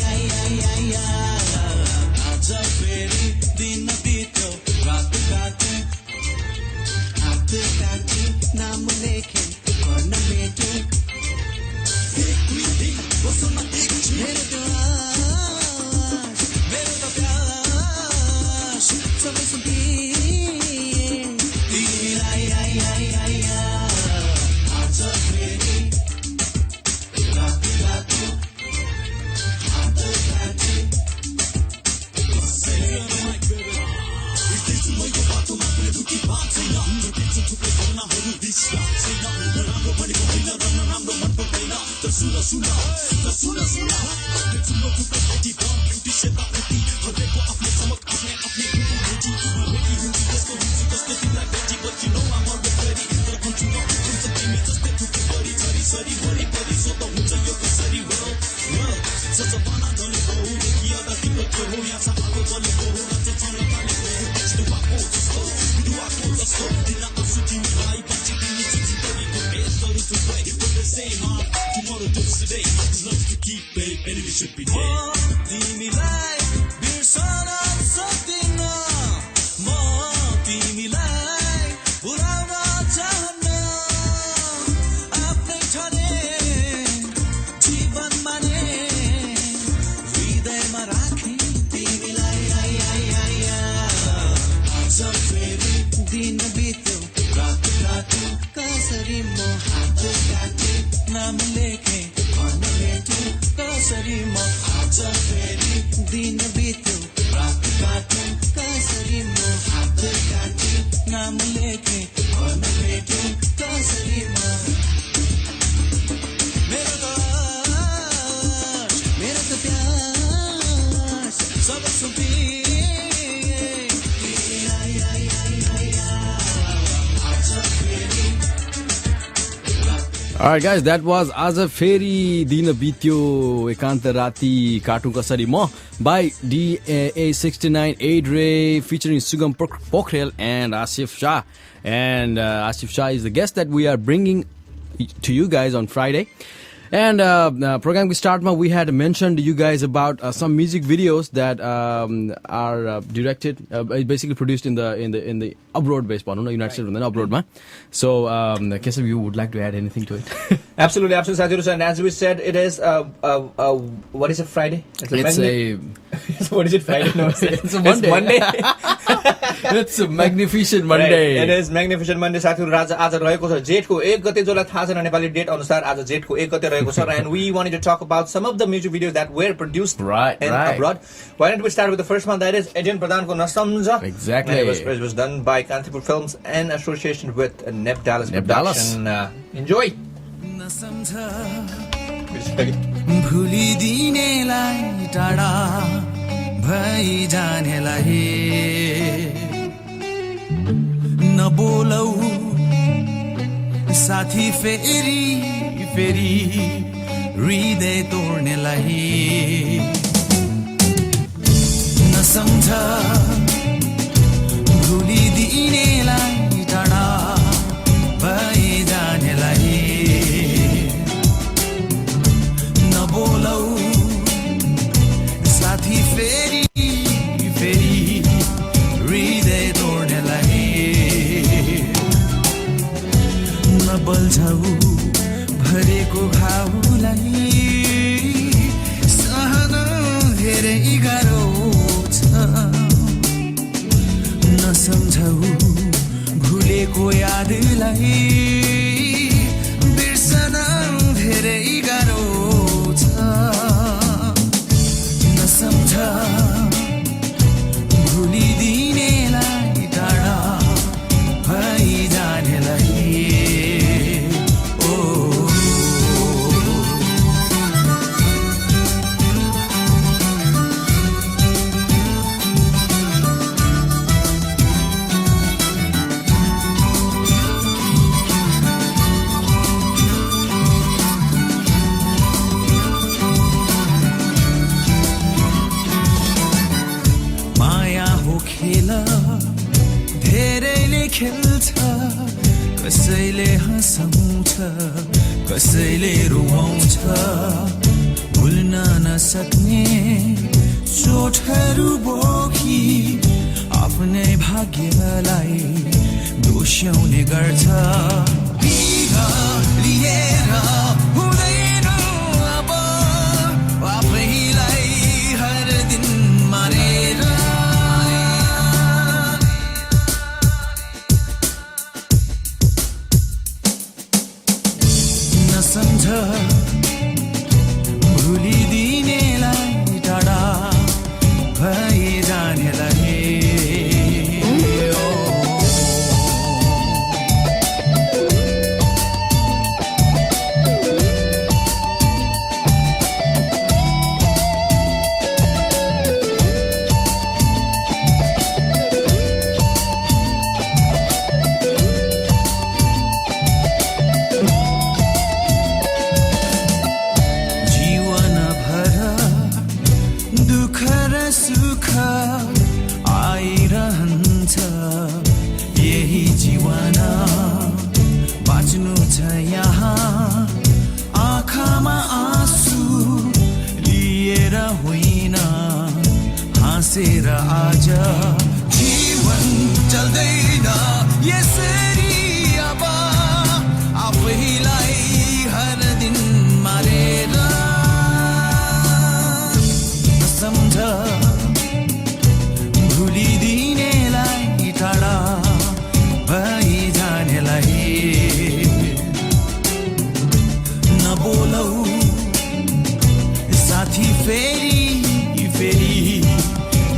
तिमीलाई बिर्सन सक्दिन म तिमीलाई भुलाउन चाहन्न आफ्नै ठाने जीवनमा ने हृदयमा राखे तिमीलाई आज फेरि दिन बित्यो रात काट्यो कसरी म हात काटे नाम लेखे भन्न भेट्यो कसरी म आज फेरि दिन बित्यो रात काट्यो कसरी म हात काटे नाम लेखे भन्न भेट्यो कसरी म मेरो त प्यार सब soupy Alright guys, that was Aza Feri Dina Bityo Ekanta Rati Katu Kasari Mo by DA69 Adre featuring Sugam Pokhrel and Asif Shah. And Asif Shah is the guest that we are bringing to you guys on Friday. And program we start, we had mentioned to you guys about some music videos that are directed, basically produced in the abroad based part, United States and then abroad, ma. So, Kesav, you would like to add anything to it? Absolutely, absolutely. And as we said, it is what is it? Friday? What is it? Friday? No, it's a Monday. It's Monday. It's a magnificent Monday. Right. It is magnificent Monday. साथीहरु आज रहेको छ जेठको 1 गते जसलाई थाहा छैन Nepali date अनुसार आज जेठको 1 गते रहेको छ and we wanted to talk about some of the music videos that were produced abroad. Why don't we start with the first one, that is Ejen Pradhan ko Nasamja. Exactly. And it was done by Kantipur Films in association with NepDallas production. Enjoy. भुलिदिनेलाई टाढा भई जानेलाई नबोलौ साथी फेरि फेरि हृदय तोड्नेलाई नसम्झ भुलिदिनेलाई टाढा भई जानेलाई नबोलौ साथी फेरि फेरि हृदय तोड्नेलाई नबल्झौ भरेको घाउलाई सहन धेरै गाह्रो छ नसम्झौ भुलेको यादलाई बिर्सन धेरै गाह्रो छ नसम्झ भुलिदिनेलाई टाढा भई जानेलाई धेरैले खेल्छ कसैले हँसाउँछ कसैले रुवाउँछ भुल्न नसक्ने चोटहरू बोकी आफ्नै भाग्यलाई दोस्याउने गर्छ लिएर हुँदैन अब आफैलाई हर दिन मारेर नसम्झ भुलिदिनेलाई टाढा भई जानेलाई बसेर आज जीवन चल्दैन यसरी अब आफैलाई हर दिन मारेर सम्झ भुलिदिनेलाई टाढा भइजानेलाई नबोलौ साथी फेरि फेरि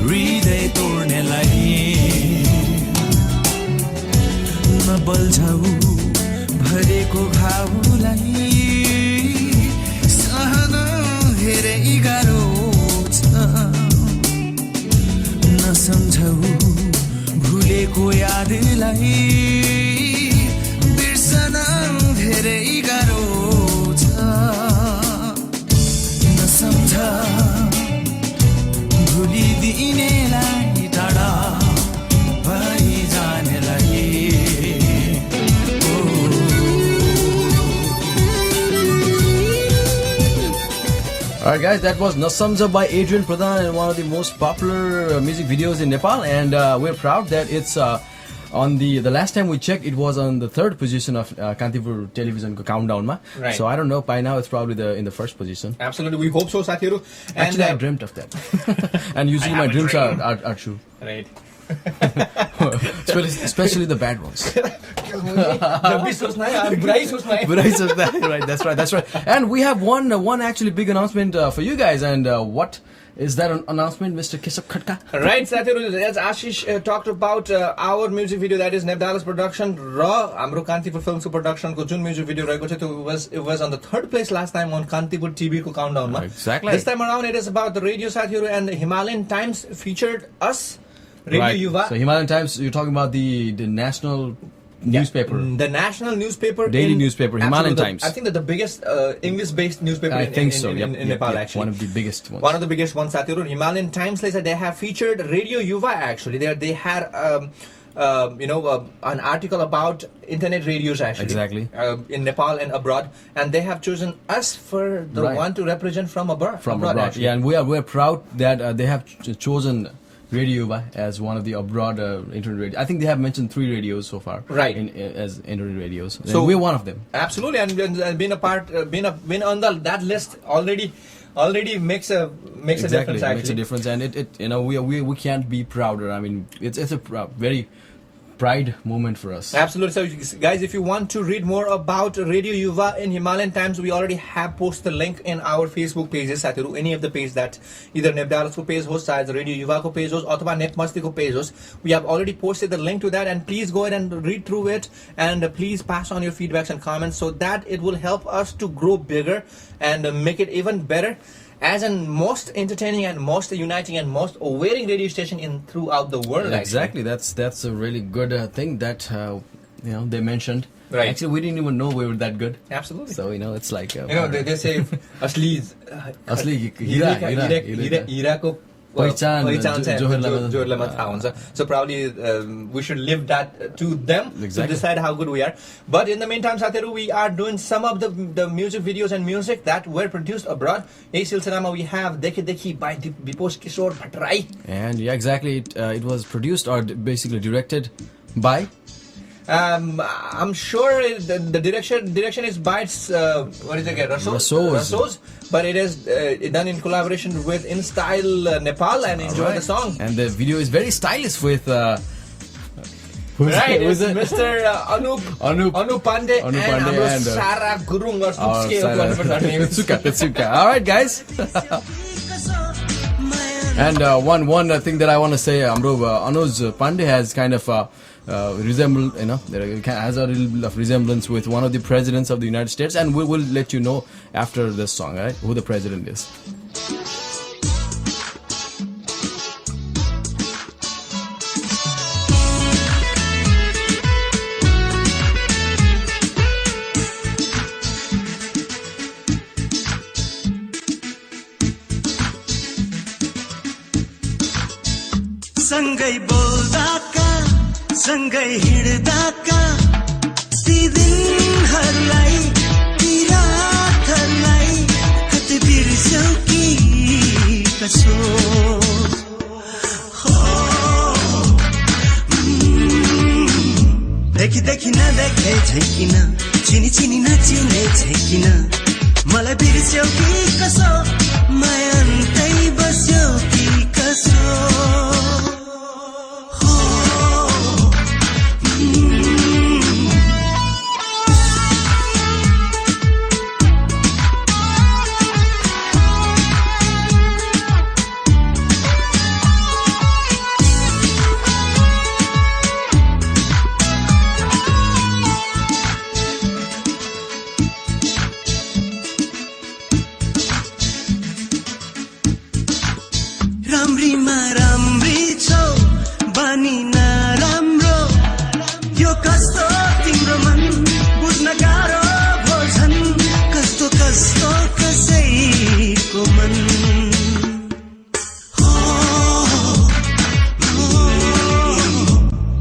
हृदय तोड्नेलाई नबल्झौ भरेको घाउलाई सहन धेरै गाह्रो छ नसम्झौ भुलेको यादलाई बिर्सन धेरै गाह्रो छ नसम्झ भुलिदिनेलाई टाढा भइजानेलाई Alright guys, that was Nasamja by Adrian Pradhan and one of the most popular music videos in Nepal, and we're proud that it's on the last time we checked, it was on the 3rd position of Kantipur television countdown ma. Right. So I don't know, by now it's probably in the 1st position. Absolutely, we hope so, Sathiru. Actually, I dreamt of that. And usually my dreams are true. Right. Especially the bad ones. Right, that's right. And we have one actually big announcement for you guys, and what is that announcement, Mr. Keshav Khatka? Right, Sathiru, as Ashish talked about our music video, that is NepDallas production, Amro Kantipur Films production ko jun music video raheko chha, it was on the 3rd place last time on Kantipur TV ko countdown ma. Exactly. This time around it is about the radio, Sathiru, and the Himalayan Times featured us, RadioYuva. So Himalayan Times, you're talking about the national newspaper. The national newspaper. Daily newspaper, Himalayan Times. I think that the biggest English-based newspaper in Nepal, actually. One of the biggest ones. One of the biggest ones, Sathiru. Himalayan Times, they have featured RadioYuva, actually. They had, an article about internet radios, actually. Exactly. In Nepal and abroad. And they have chosen us for the one to represent from abroad. From abroad, actually. Yeah, and we're proud that they have chosen RadioYuva as one of the abroad internet radios. I think they have mentioned 3 radios so far, right? As internet radios. So we're one of them. Absolutely, and being on that list already makes a difference. Actually, makes a difference, and we can't be prouder. I mean, it's a very pride moment for us. Absolutely. So guys, if you want to read more about RadioYuva in Himalayan Times, we already have posted the link in our Facebook pages, Sathiru. Any of the page that either NepDallas ko page host, RadioYuva ko page host, or NepMasti ko page host, we have already posted the link to that, and please go ahead and read through it, and please pass on your feedbacks and comments so that it will help us to grow bigger and make it even better as a most entertaining and most uniting and most awaiting radio station throughout the world. Exactly, that's a really good thing that they mentioned. Right. Actually, we didn't even know we were that good. Absolutely. So it's like they say asli hira ko so probably we should live that to them to decide how good we are. But in the meantime, Sathiru, we are doing some of the music videos and music that were produced abroad. A silsilama we have Dekhi Dekhi by Biposh Kishore Bhattarai. And yeah, exactly, it was produced or basically directed by I'm sure the direction is by what is it again? Rasos. But it is done in collaboration with In Style Nepal, and enjoy the song. And the video is very stylish with who's it? Mr. Anup Pandey and Sarah Gurung or Suka. All right, guys. And one thing that I want to say, Anuj Pandey has kind of has a little of resemblance with one of the presidents of the United States, and we will let you know after this song, right, who the president is. सँगै बोल्दाका सँगै हिँड्दाका ती दिनहरूलाई ती रातहरूलाई कति बिर्स्यौ कि कसो देखि देखि नदेखे झैकिन चिनी चिनी नचिने झैकिन मलाई बिर्स्यौ कि कसो माया अन्तै बस्यौ कि कसो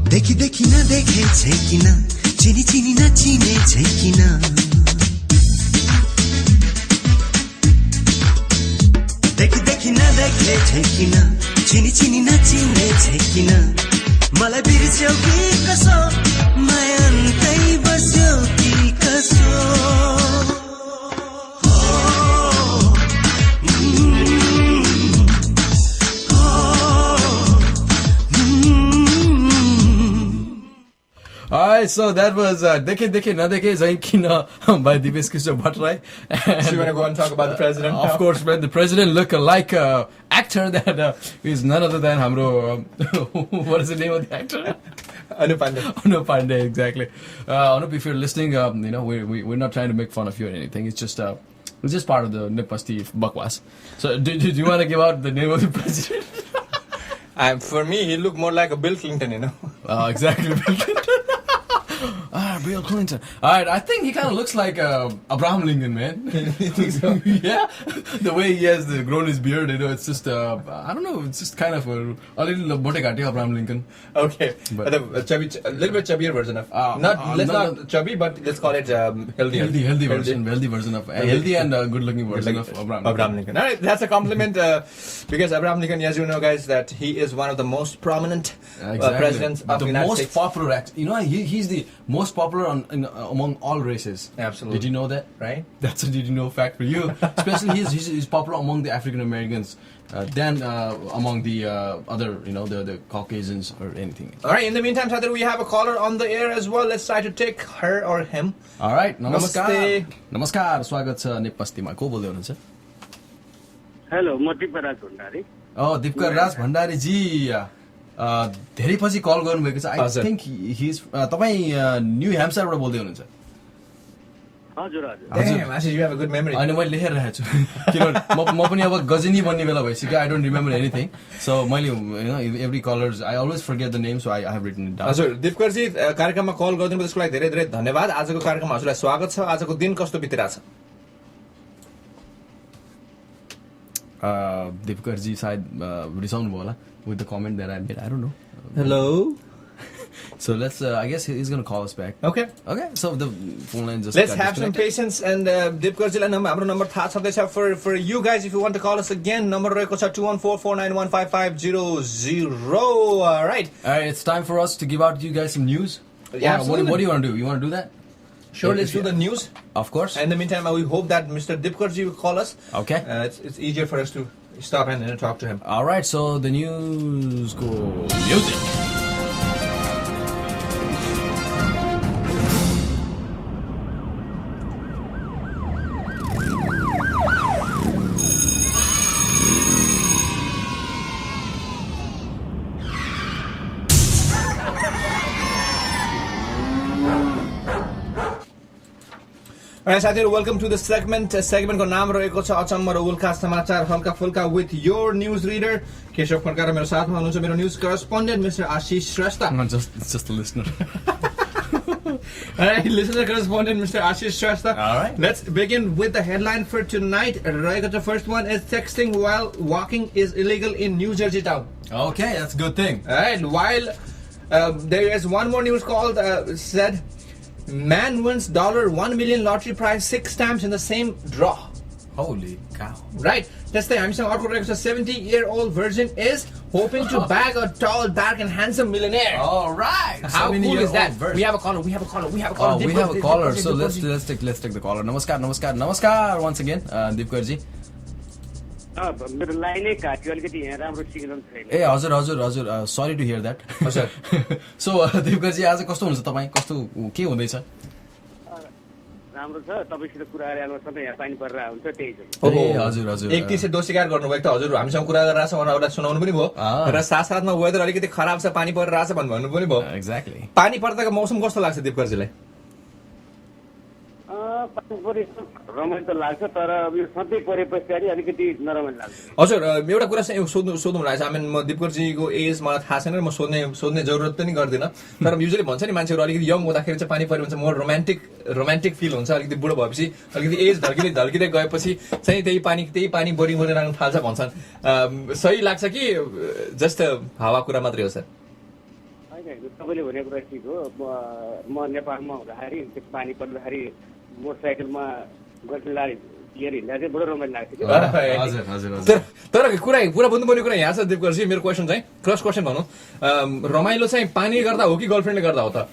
देखि देखि नदेखे झैकिन चिनी चिनी नचिने झैकिन देखि देखि नदेखे झैकिन चिनी चिनी नचिने झैकिन मलाई बिर्स्यौ कि कसो माया अन्तै बस्यौ कि कसो Alright, so that was Dekhe Dekhe Na Dekhe Zainkina by Dipesh Kishore Bhattarai. So you want to go and talk about the president now? Of course, man. The president look like actor that is none other than Hamro. What is the name of the actor? Anup Pandey. Anup Pandey, exactly. Anup, if you're listening, you know, we're not trying to make fun of you or anything. It's just part of the NepMasti bakwas. So, do you want to give out the name of the president? For me, he looked more like a Bill Clinton, you know. Exactly, Bill Clinton. Bill Clinton. Alright, I think he kind of looks like Abraham Lincoln, man. You think so? Yeah. The way he has grown his beard, you know, it's just, I don't know, it's just kind of a little botekati Abraham Lincoln. Okay. But a little bit chubbier version of, not chubby, but let's call it healthy. Healthy version of, healthy and good-looking version of Abraham Lincoln. Alright, that's a compliment, because Abraham Lincoln, as you know, guys, that he is one of the most prominent presidents of the United States. The most popular, you know, he's the most popular among all races. Absolutely. Did you know that? Right. That's a did you know fact for you. Especially he's popular among the African Americans than among the other, you know, the Caucasians or anything. All right. In the meantime, Sadhar, we have a caller on the air as well. Let's try to take her or him. All right. Namaskar. Namaskar. Swagat cha NepMasti ma. Ko bolde hununcha? Hello, म दिपकर राज भण्डारी. दिपकर राज भण्डारी जी धेरै पछि call गर्नुभएको छ. I think हिज तपाई new ह्याम्पसायरबाट बोल्दै हुनुहुन्छ. हजुर हजुर. Damn, actually you have a good memory. अनि मैले लेखेर राखेको छु. किनभने म पनि अब गजनी बन्ने बेला भइसक्यो. I don't remember anything. So मैले, you know, every callers I always forget the name, so I have written it down. हजुर, दिपकर जी कार्यक्रममा कल गरिदिनु त्यसको लागि धेरै धेरै धन्यवाद. आजको कार्यक्रममा हजुरलाई स्वागत छ. आजको दिन कस्तो बितिरहेछ? Deepkar ji सायद रिसाउनु भयो होला with the comment that I made. I don't know. Hello. So let's, I guess he's going to call us back. Okay. So the phone line just Let's have some patience and Deepkar ji हाम्रो number थाहा छँदैछ for you guys if you want to call us again. Number रहेको छ 214491550. All right, it's time for us to give out to you guys some news. Yeah, what do you want to do? You want to do that? Sure, let's do the news. Of course. In the meantime, we hope that Mr. Deepkar ji will call us. Okay. It's easier for us to stop and talk to him. All right, so the news go music. Alright, साथीहरु, welcome to the segment. Segment को नाम रहेको छ अचम्म र उल्का समाचार हल्का फुल्का with your news reader. Keshav Khadka र मेरो साथमा हुनुहुन्छ मेरो news correspondent Mr. Ashish Shrestha. It's just a listener. Alright, listener correspondent Mr. Ashish Shrestha. Alright. Let's begin with the headline for tonight. The first one is texting while walking is illegal in New Jersey town. Okay, that's a good thing. Alright, while there is one more news called said man wins $1 million lottery prize 6 times in the same draw. Holy cow. Right. त्यस्तै हामीसँग अर्को रहेको छ 70-year-old virgin is hoping to bag a tall, dark and handsome millionaire. All right. How cool is that? We have a caller. We have a caller. So let's take the caller. Namaskar once again, Deepkarji. मेरो लाइनै काट्यो अलिकति यहाँ राम्रो signal छैन ए हजुर sorry to hear that हजुर so देवकरजी आज कस्तो हुनुहुन्छ तपाईँ कस्तो के हुँदैछ राम्रो छ तपाईसित कुरा गरेर सधैँ यहाँ पानी परेर हुन्छ त्यही छ हजुर एक तीन से दो शिकार गर्नुभयो त हजुर हामीसँग कुरा गरेर छ उहाँहरूलाई सुनाउनु पनि भयो र साथसाथमा वेदर अलिकति खराब छ पानी परेर आछ भन्नु पनि भयो एक्ज्याक्टली पानी पर्दाको मौसम कस्तो लाग्छ देवकरजीलाई पानी परे रमाइलो त लाग्छ तर अब यो सधैँ परे पछाडि अलिकति नरमाइलो लाग्छ हजुर एउटा कुरा चाहिँ सोध्नु लाग्छ म दिपकरजीको एज मलाई थाहा छैन म सोध्ने जरुरत पनि गर्दिनँ तर युजली भन्छ नि मान्छेहरू अलिकति यङ हुँदाखेरि चाहिँ पानी पऱ्यो भने चाहिँ मोर रोमान्टिक फिल हुन्छ अलिकति बुढो भएपछि अलिकति एज ढल्किँदै गएपछि चाहिँ त्यही पानी बोरिङ राख्न थाल्छ भन्छन् सही लाग्छ कि जस्ट हावा कुरा मात्रै हो सर तपाईँले भने कुरा ठिक हो म नेपालमा हुँदाखेरि पानी पर्दाखेरि मोटरसाइकलमा गल्तीलाई लिएर हिँड्दा चाहिँ बडो रमाइलो लाग्थ्यो तर कुरा बुझ्नुपर्ने कुरा यहाँ छ देवकरजी मेरो क्वेसन चाहिँ क्रस क्वेसन भनौँ रमाइलो चाहिँ पानी गर्दा हो कि गर्लफ्रेन्डले गर्दा हो त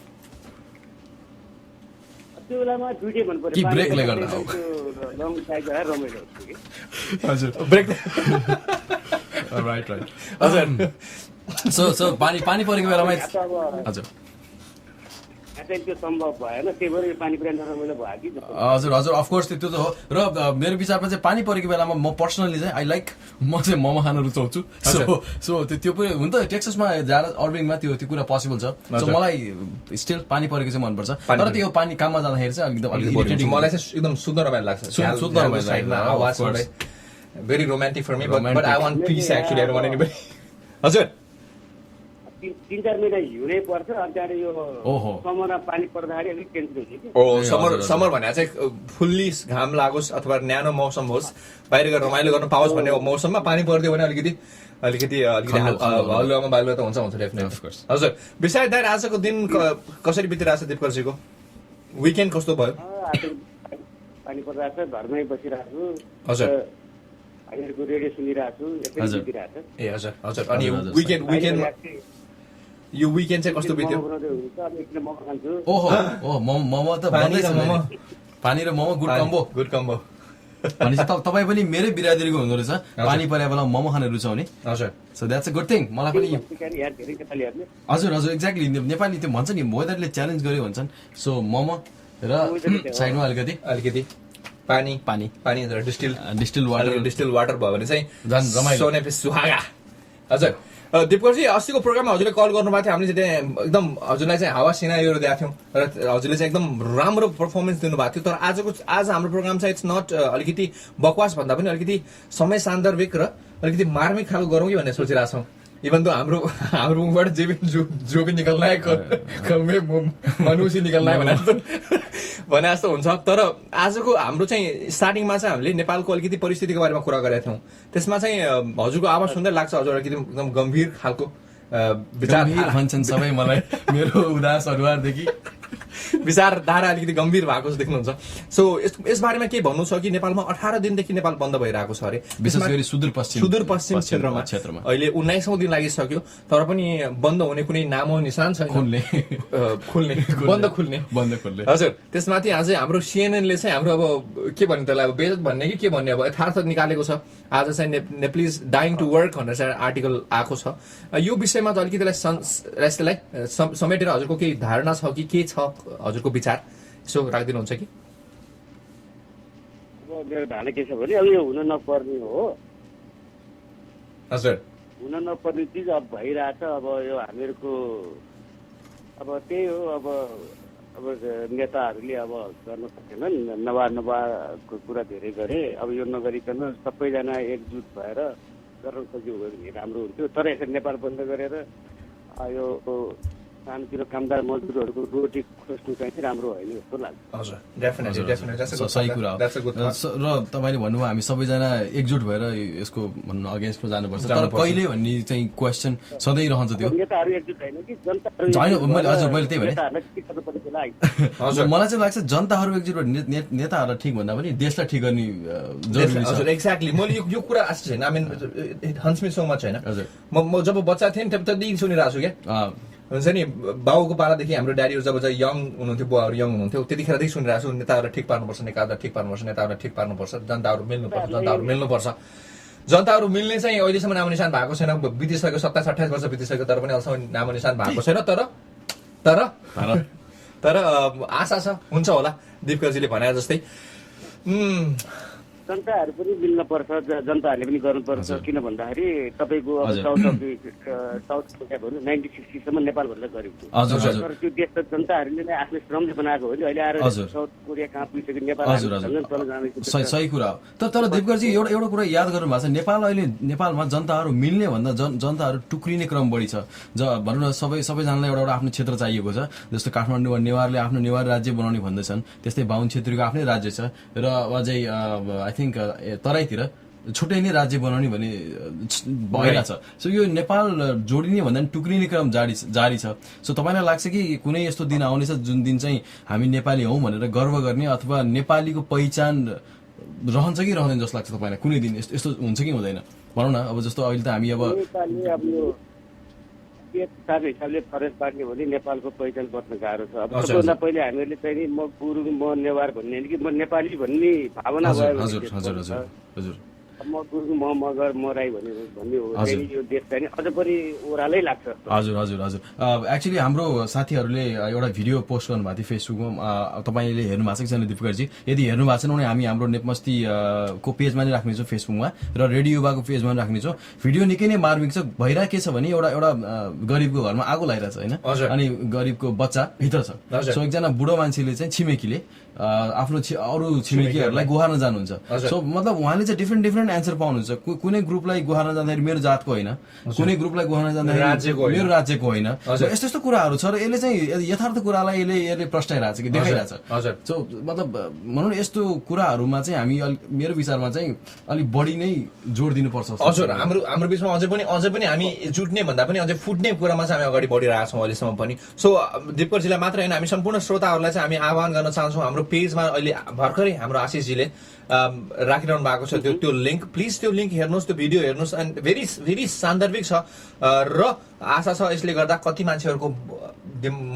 त्यो बेलामा दुइटै मन पर्यो कि ब्रेकले गर्दा हो लङ साइड रमाइलो हुन्छ कि हजुर ब्रेक राइट हजुर सो पानी परेको बेलामा हजुर त्यो सम्भव भएन त्यही भएर पानी पुरा नरमाइलो भयो कि हजुर अफकोर्स त्यो त हो र मेरो विचारमा चाहिँ पानी परेको बेलामा म पर्सनली चाहिँ आई लाइक म चाहिँ मोमो खान रुचाउँछु सो त्यो पनि हुन त टेक्ससमा जाँदा अर्बिङमा त्यो कुरा पोसिबल छ सो मलाई स्टिल पानी परेको चाहिँ मनपर्छ तर त्यो पानी काममा जाँदाखेरि चाहिँ एकदम मलाई चाहिँ एकदम शुद्ध रमाइलो लाग्छ शुद्ध रमाइलो very romantic for me but I want peace actually I don't want anybody हजुर 3-4 महिना हिउँदै पर्छ अनि त्यहाँबाट यो समरमा पानी पर्दाखेरि अलिक टेन्सन हुन्छ कि समर भने चाहिँ फुल्ली घाम लागोस् अथवा न्यानो मौसम होस् बाहिर गएर रमाइलो गर्न पाओस् भन्ने मौसममा पानी परिदियो भने अलिकति हल्लुवामा बालुवा त हुन्छ डेफिनेटली हजुर बिसाइड द्याट आजको दिन कसरी बितिरहेको छ दिपकरजीको विकेन्ड कस्तो भयो पानी परिरहेको छ घरमै बसिरहेको छु हजुर हामीहरूको रेडियो सुनिरहेको छु ए हजुर अनि विकेन्डमा यो विकेन्ड चाहिँ कस्तो बित्यो ओहो मोमो त भन्दैछ पानी र मोमो गुड कम्बो भनेपछि तपाईँ पनि मेरै बिरादरीको हुँदो रहेछ पानी परे बेला मोमो खान रुचाउने हजुर so that's a good thing मलाई पनि हजुर एक्ज्याक्टली नेपाली त्यो भन्छ नि वेदरले च्यालेन्ज गर्यो भन्छन् सो मोमो र साइडमा अलिकति पानी डिस्टिल वाटर भयो भने चाहिँ झन् रमाइलो सुहागा हजुर दिपकरजी अस्तिको प्रोग्राममा हजुरले कल गर्नुभएको थियो हामीले चाहिँ एकदम हजुरलाई चाहिँ हावा सिनारीहरू दिएको थियौँ र हजुरले चाहिँ एकदम राम्रो पर्फर्मेन्स दिनुभएको थियो तर आज हाम्रो प्रोग्राम चाहिँ इट्स नट अलिकति बकवास भन्दा पनि अलिकति समय सान्दर्भिक र अलिकति मार्मिक खालको गरौँ कि भन्ने सोचिरहेको छौँ इभन त हाम्रो मुखबाट जो भी निकल्न मनुष्य निकल्न भने जस्तो हुन्छ तर आजको हाम्रो चाहिँ स्टार्टिङमा चाहिँ हामीले नेपालको अलिकति परिस्थितिको बारेमा कुरा गरेका थियौँ त्यसमा चाहिँ हजुरको आवाज सुन्दै लाग्छ हजुर अलिकति एकदम गम्भीर खालको विचार भन्छन् सबै मलाई मेरो उदास अनुहारदेखि विचारधारा अलिकति गम्भीर भएको जस्तो देख्नुहुन्छ सो यस बारेमा के भन्नु छ कि नेपालमा 18 दिनदेखि नेपाल बन्द भइरहेको छ अरे विशेष गरी सुदूरपश्चिम क्षेत्रमा अहिले 19औं दिन लागिसक्यो तर पनि बन्द हुने कुनै नामो निशान छैन बन्द खुल्ने हजुर त्यसमाथि आज हाम्रो सीएनएनले चाहिँ हाम्रो अब के भन्ने त्यसलाई अब बेजत भन्ने कि के भन्ने अब यथार्थ निकालेको छ आज चाहिँ नेप्लिज डाइङ टु वर्क भनेर चाहिँ आर्टिकल आएको छ यो विषयमा त अलिकति त्यसलाई समेटेर हजुरको केही धारणा छ कि के छ हजुरको विचार यसो राखिदिनुहुन्छ कि मेरो धारणा के छ भने अब यो हुन नपर्ने हो हजुर हुन नपर्ने चिज अब भइरहेछ अब यो हामीहरूको अब त्यही हो अब नेताहरूले अब गर्न सकेनन् नवाको कुरा धेरै गरे अब यो नगरिकन सबैजना एकजुट भएर गर्न सक्यो भने राम्रो हुन्थ्यो तर यसरी नेपाल बन्द गरेर यो सानोतिनो कामदार मजदुरहरूको रोटी खोज्नु चाहिँ राम्रो होइन जस्तो लाग्छ हजुर डेफिनेटली सही कुरा हो र तपाईँले भन्नुभयो हामी सबैजना एकजुट भएर यसको भन्नु अगेन्स्टमा जानुपर्छ तर कहिले भन्ने चाहिँ क्वेसन सधैँ रहन्छ त्यो नेताहरू एकजुट होइन कि जनताहरू मैले त्यही भने मलाई चाहिँ लाग्छ जनताहरू एकजुट भएर नेताहरूलाई ठिक भन्दा पनि देशलाई ठिक गर्ने जरुरी छ हजुर एक्ज्याक्टली मैले यो कुरा आएको छैन I mean haunts me so much होइन म जब बच्चा थिएँ नि तबदेखि सुनिरहेको छु क्या हुन्छ नि बाउको पालादेखि हाम्रो ड्याडीहरू जब यङ हुनुहुन्थ्यो बुवाहरू यङ हुनुहुन्थ्यो त्यतिखेरदेखि सुनिरहेको छु नेताहरूलाई ठिक पार्नुपर्छ नेताहरूलाई ठिक पार्नुपर्छ नेताहरूलाई ठिक पार्नुपर्छ जनताहरू मिल्नुपर्छ जनताहरू मिल्ने चाहिँ अहिलेसम्म नामो निशान भएको छैन बितिसक्यो 27-28 वर्ष बितिसक्यो तर पनि अहिलेसम्म नामो निशान भएको छैन तर आशा छ हुन्छ होला दिपकरजीले भने जस्तै जनताहरू पनि मिल्न पर्छ जनताहरूले पनि गर्नुपर्छ किन भन्दाखेरि तपाईँको अब साउथ कोरिया भनौँ 1960सम्म नेपाल भन्दा गरिब थियो तर त्यो देश त जनताहरूले नै आफ्नो श्रमले बनाएको हो नि अहिले आएर साउथ कोरिया कहाँ पुगिसक्यो नेपाल सही कुरा हो तर दिपकरजी एउटा कुरा याद गर्नु भएको छ नेपालमा जनताहरू मिल्ने भन्दा जनताहरू टुक्रिने क्रम बढी छ भनौँ न सबैजनालाई एउटा आफ्नो क्षेत्र चाहिएको छ जस्तो काठमाडौँमा नेवारले आफ्नो नेवार राज्य बनाउने भन्दैछन् त्यस्तै बाहुन छेत्रीको आफ्नै राज्य छ र अझै आई थिङ्क तराईतिर छुट्टै नै राज्य बनाउने भन्ने भइरहेछ सो यो नेपाल जोडिने भन्दा पनि टुक्रिने क्रम जारी छ सो तपाईँलाई लाग्छ कि कुनै यस्तो दिन आउनेछ जुन दिन चाहिँ हामी नेपाली हौँ भनेर गर्व गर्ने अथवा नेपालीको पहिचान रहन्छ कि रहँदैन जस्तो लाग्छ तपाईँलाई कुनै दिन यस्तो हुन्छ कि हुँदैन भनौँ न अब जस्तो अहिले त हामी अब हिसाबले फरक पार्ने भने नेपालको पहिचान बच्न गाह्रो छ अब सबभन्दा पहिले हामीहरूले चाहिँ म गुरुङ म नेवार भन्ने कि म नेपाली भन्ने भावना भयो म गुरुङ म मगर म राई भन्ने हो यो देश चाहिँ अझ पनि ओह्रालै लाग्छ हजुर एक्चुअली हाम्रो साथीहरूले एउटा भिडियो पोस्ट गर्नुभएको थियो फेसबुकमा तपाईँले हेर्नु भएको छ कि छैन दिपकरजी यदि हेर्नु भएको छैन भने हामी हाम्रो नेपमस्ती को पेजमा नै राख्नेछौँ फेसबुकमा र रेडियो युवाको पेजमा पनि राख्नेछौँ भिडियो निकै नै मार्मिक छ भइरहेको के छ भने एउटा गरिबको घरमा आगो लागिरहेछ होइन अनि गरिबको बच्चा भित्र छ सो एकजना बुढो मान्छेले चाहिँ छिमेकीले आफ्नो अरू छिमेकीहरूलाई गुहार्न जानुहुन्छ सो मतलब उहाँले चाहिँ डिफ्रेन्ट एन्सर पाउनुहुन्छ कुनै ग्रुपलाई गुहार्न जाँदाखेरि मेरो जातको होइन कुनै ग्रुपलाई गुहार्न जाँदाखेरि मेरो राज्यको होइन यस्तो कुराहरू छ र यसले चाहिँ यथार्थ कुरालाई यसले प्रस्ताइरहेको छ कि देखाइरहेछ सो मतलब भनौँ न यस्तो कुराहरूमा चाहिँ हामी मेरो विचारमा चाहिँ अलिक बढी नै जोड दिनुपर्छ हजुर हाम्रो बिचमा अझै पनि हामी जुट्ने भन्दा पनि अझै फुट्ने कुरामा चाहिँ हामी अगाडि बढिरहेका छौँ अहिलेसम्म पनि सो दिपकरजीलाई मात्र होइन हामी सम्पूर्ण श्रोताहरूलाई चाहिँ हामी आह्वान गर्न चाहन्छौँ हाम्रो पेजमा अहिले भर्खरै हाम्रो आशिषजीले राखिरहनु भएको छ त्यो लिङ्क प्लिज त्यो लिङ्क हेर्नुहोस् त्यो भिडियो हेर्नुहोस् एन्ड भेरी भेरी सान्दर्भिक छ र आशा छ यसले गर्दा कति मान्छेहरूको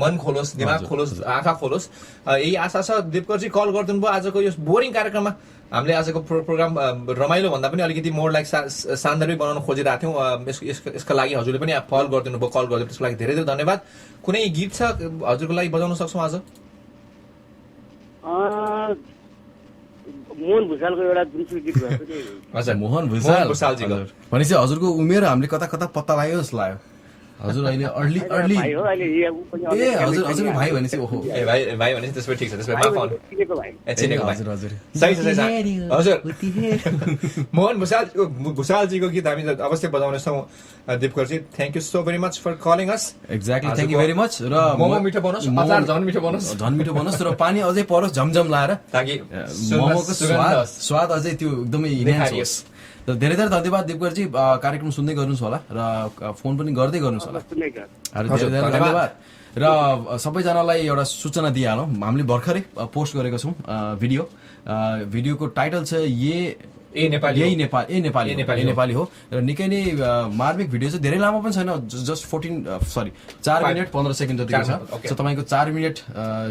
मन खोलोस् दिमाग खोलोस् आँखा खोलोस् यही आशा छ दिपकरजी कल गरिदिनु भयो आजको यो बोरिङ कार्यक्रममा हामीले आजको प्रोग्राम रमाइलो भन्दा पनि अलिकति मोर लाइक सान्दर्भिक बनाउन खोजिरहेको थियौँ यसका लागि हजुरले पनि कल गरिदिनु भयो कल गरिदिनु त्यसको लागि धेरै धेरै धन्यवाद कुनै गीत छ हजुरको लागि बजाउन सक्छौँ आज मोहन भुसालको एउटा जुनसुकै गीत भयो पनि अच्छा मोहन भुसालजीको भनेपछि हजुरको उमेर हामीले कता पत्ता लाग्यो जस्तो लाग्यो हजुर अहिले अर्ली ए हजुर भाइ भनेपछि ओहो ए भाइ भनेपछि त्यसपछि ठिक छ त्यसपछि माफ गर्नु चिनेको भाइ हजुर सही हजुर मोहन भुसालजीको गीत हामी अवश्य बजाउने छौँ दिपकरजी thank you so very much for calling us exactly thank you very much र मोमो मिठो बनोस् अचार झन् मिठो बनोस् र पानी अझै परोस् झमझम लाएर ताकि मोमोको स्वाद अझै त्यो एकदमै इन्हान्स होस् धेरै धेरै धन्यवाद दिपकरजी कार्यक्रम सुन्दै गर्नुहोस् होला र फोन पनि गर्दै गर्नुहोस् होला धन्यवाद र सबैजनालाई एउटा सूचना दिइहालौँ हामीले भर्खरै पोस्ट गरेको छौँ भिडियोको टाइटल छ नेपाली हो र निकै नै मार्मिक भिडियो छ धेरै लामो पनि छैन जस्ट 4 मिनट 15 सेकेन्ड जतिको छ सो तपाईँको 4 मिनट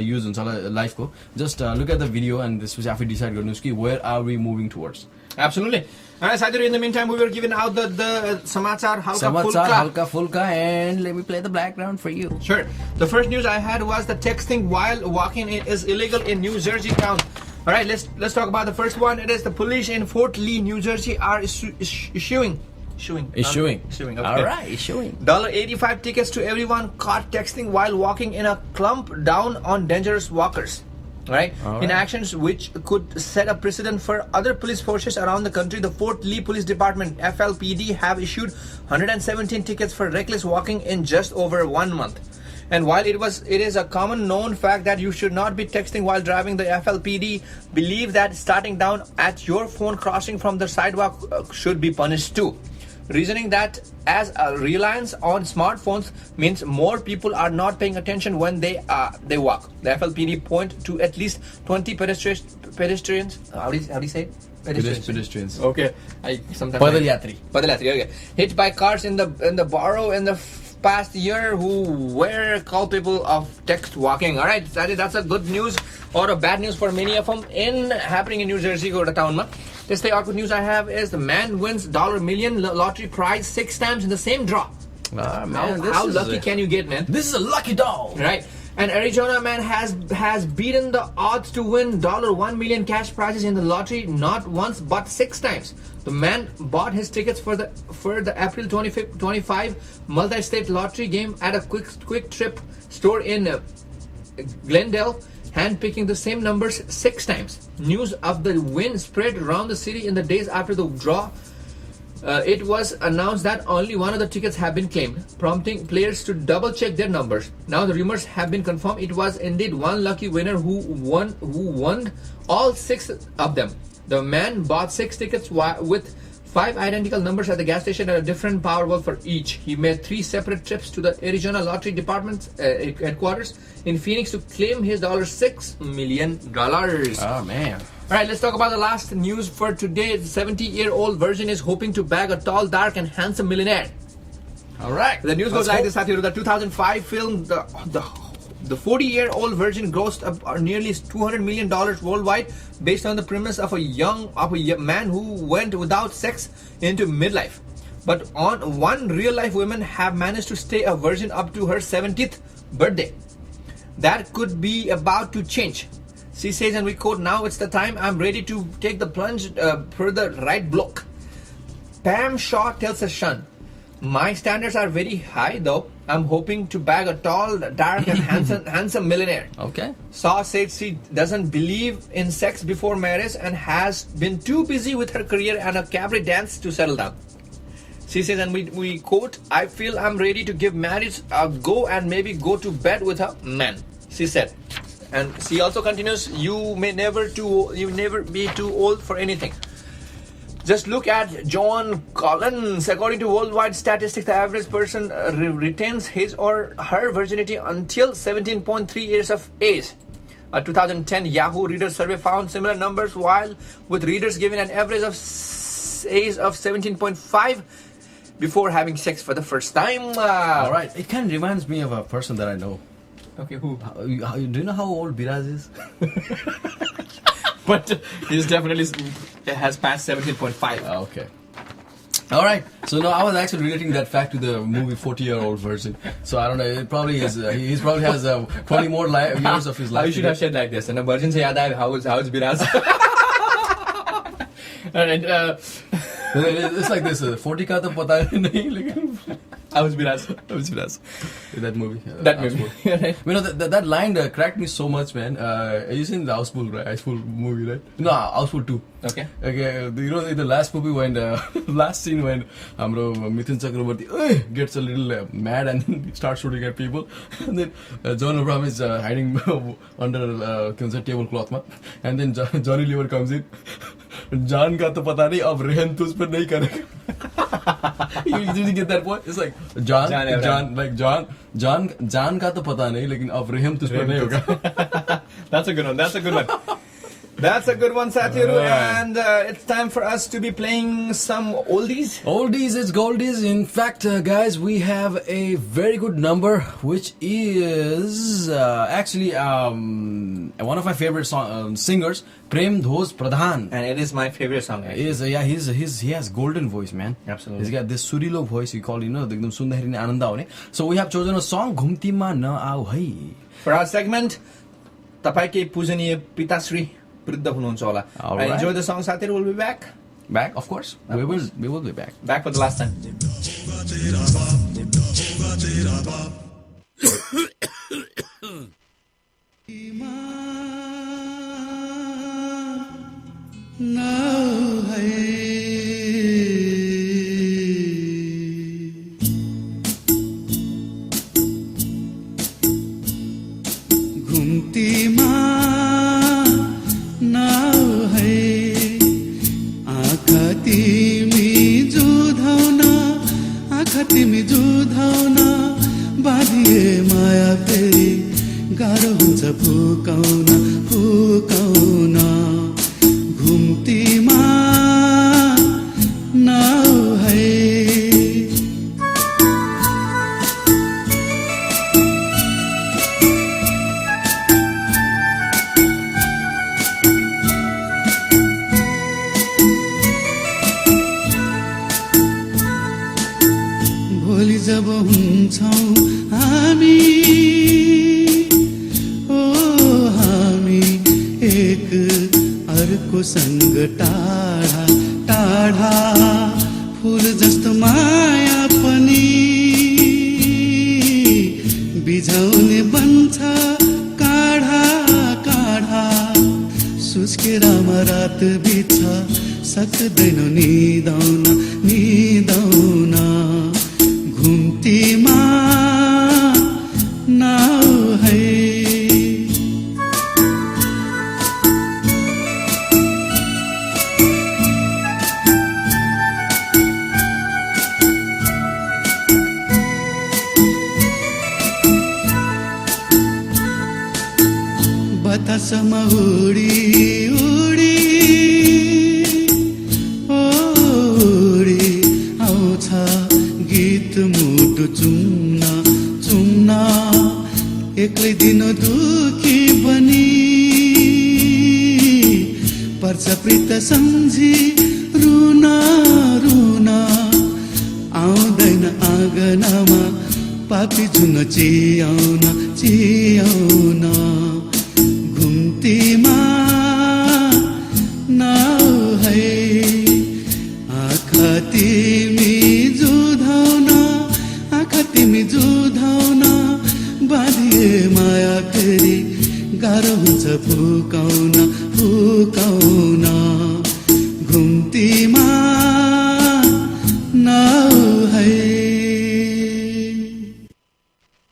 युज हुन्छ होला लाइफको just look at the video and त्यसपछि आफै डिसाइड गर्नुहोस् कि where are we moving towards Absolutely. And Sadir, in the meantime, we were giving out the Samachar Halka Fulka, and let me play the background for you. Sure. The first news I had was that texting while walking is illegal in New Jersey town. All right, let's talk about the first one. It is the police in Fort Lee, New Jersey, are issuing. Okay. All right, issuing. $85 tickets to everyone caught texting while walking in a clump down on dangerous walkers. Right? In actions which could set a precedent for other police forces around the country, the Fort Lee Police Department, FLPD, have issued 117 tickets for reckless walking in just over 1 month. And while it is a common known fact that you should not be texting while driving, the FLPD believe that starting down at your phone crossing from the sidewalk should be punished too. Reasoning that as a reliance on smartphones means more people are not paying attention when they walk. The FLPD point to at least 20 pedestrians. How do you say it? Pedestrians. Okay. Padal Yatri. Okay. Hit by cars in the borough in the past year who were culpable of text walking. All right, that's a good news or a bad news for many of them happening in New Jersey ko town ma. This day, good news I have is the man wins $1 million lottery prize 6 times in the same draw. Man, how lucky can you get, man? This is a lucky dog, right? An Arizona man has beaten the odds to win $1 million cash prizes in the lottery not once but 6 times. The man bought his tickets for the April 25 multi-state lottery game at a quick trip store in Glendale, handpicking the same numbers 6 times. News of the win spread around the city in the days after the draw. It was announced that only one of the tickets have been claimed, prompting players to double-check their numbers. Now the rumors have been confirmed. It was indeed one lucky winner who won all 6 of them. The man bought 6 tickets with 5 identical numbers at the gas station at a different Powerball for each. He made 3 separate trips to the Arizona Lottery Department's headquarters in Phoenix to claim his $6 million. Oh, man. All right, let's talk about the last news for today. The 70-year-old virgin is hoping to bag a tall, dark, and handsome millionaire. All right. The news goes like this, Sathiru. The 2005 film, the 40-year-old virgin grossed up nearly $200 million worldwide based on the premise of a man who went without sex into midlife. But one real-life woman have managed to stay a virgin up to her 70th birthday. That could be about to change. She says, and we quote, "Now it's the time. I'm ready to take the plunge for the right bloke." Pam Shaw tells her son, "My standards are very high, though. I'm hoping to bag a tall, dark, and handsome millionaire." Okay. Shaw says she doesn't believe in sex before marriage and has been too busy with her career and a cabaret dance to settle down. She says, and we quote, "I feel I'm ready to give marriage a go and maybe go to bed with a man," she said. And she also continues, "You never be too old for anything. Just look at John Collins. According to worldwide statistics, the average person retains his or her virginity until 17.3 years of age. A 2010 Yahoo Reader survey found similar numbers, while with readers given an average of age of 17.5 before having sex for the first time. All right. It kind of reminds me of a person that I know. Okay, who? Do you know how old Biraj is? But he's definitely has passed 17.5. Okay. All right. So now I was actually relating that fact to the movie 40-Year-Old Virgin. So I don't know. It probably is. He probably has 20 more years of his life. You should have said like this. And a virgin say, "Yaad hai, how is Biraj?" And it's like this. 40 ka to pata nahi, lekin I was Biraj. That movie. That movie. You know, that line cracked me so much, man. You seen the Houseful, right? Houseful movie, right? No, Houseful 2. Okay. You know, in the last movie when last scene when Mithun Chakraborty gets a little mad and then starts shooting at people, and then John Abraham is hiding under tablecloth, and then Johnny Lever comes in. John का तो पता नहीं अब रहन तो उस पर नहीं करेगा. You get that point? It's like John का तो पता नहीं लेकिन अब रहम तो उस पर नहीं होगा. That's a good one. That's a good one, Sathiru. And it's time for us to be playing some oldies. Oldies is goldies. In fact, guys, we have a very good number, which is actually one of my favorite singers, Prem Dhos Pradhan. And it is my favorite song. He has golden voice, man. Absolutely. He's got this surilo voice, we call, ekdam sundari ne ananda aune. So we have chosen a song, Ghumti Ma Na Aau Hai. For our segment, Tapaike Pujaniya Pitasri. All right. Enjoy the song, Sathiru. We'll be back. Back, of course. We will be back. Back for the last time. घुम्तीमा नाउ है आँखा तिमी जुधाउन आँखा तिमी जुधाउन बाँधिए माया फेरि गाह्रो हुन्छ फुकाउन फुकाउन घुम्तीमा नाउ है भोलि जब हुन्छौँ हामी ओ हामी एक अर्को सँग टाढा टाढा फुल जस्तो माया पनि बिझाउने बन्छ काढा काढा सुस्केरामा रात बित्छ सक्दैन निदाउन निदाउन घुम्तीमा नाउ है बतासमा उडी उडी उडी आउँछ गीत मुटु चुम्न चुम्न एक्लै दिन दुखी बनी पर्छ प्रीत सम्झी रुन रुन आउँदैन आँगनमा पापी जुन चियाउन चियाउन घुम्तीमा नाउ है आँखा तिमी जुधाउन आँखा तिमी जुधाउन बाँधिए माया फेरि गाह्रो हुन्छ फुकाउन फुकाउन घुम्तीमा नाउ है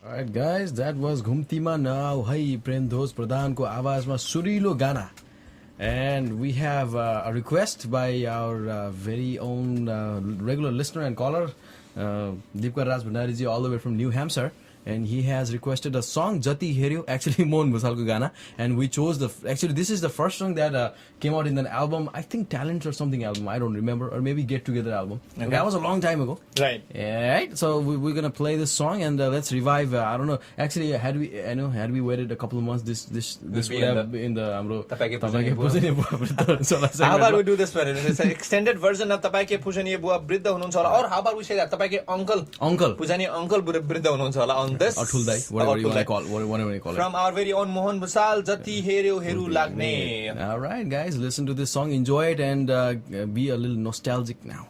Alright guys, that was Ghumtima Now Hai Premdhoj Pradhan ko आवाज में सुरीलो गाना. And we have a request by our very own regular listener and caller, Deepkar Raj Bhandari ji, all the way from New Hampshire. And he has requested a song, Jati Heryo, actually Mohan Bhusal ko gana. And we chose actually this is the first song that came out in an album, I think Talent or something album, I don't remember, or maybe Get Together album. Okay. That was a long time ago. Right. Yeah, right. So we're gonna play this song and let's revive. I don't know. Actually, had we waited a couple of months, this would have been in the Tapake How about we do this for it? It's an extended version of Tapake Pujaniya Bua Bridda Hununcha Hola. Or how about we say that Tapake Uncle Pujaniya Uncle Bridda Hununcha Hola on this. Or Thuldai, whatever you want to call it. From our very own Mohan Bhusal, Jati Heryo Heru Lagne. All right, guys, listen to this song, enjoy it, and be a little nostalgic now.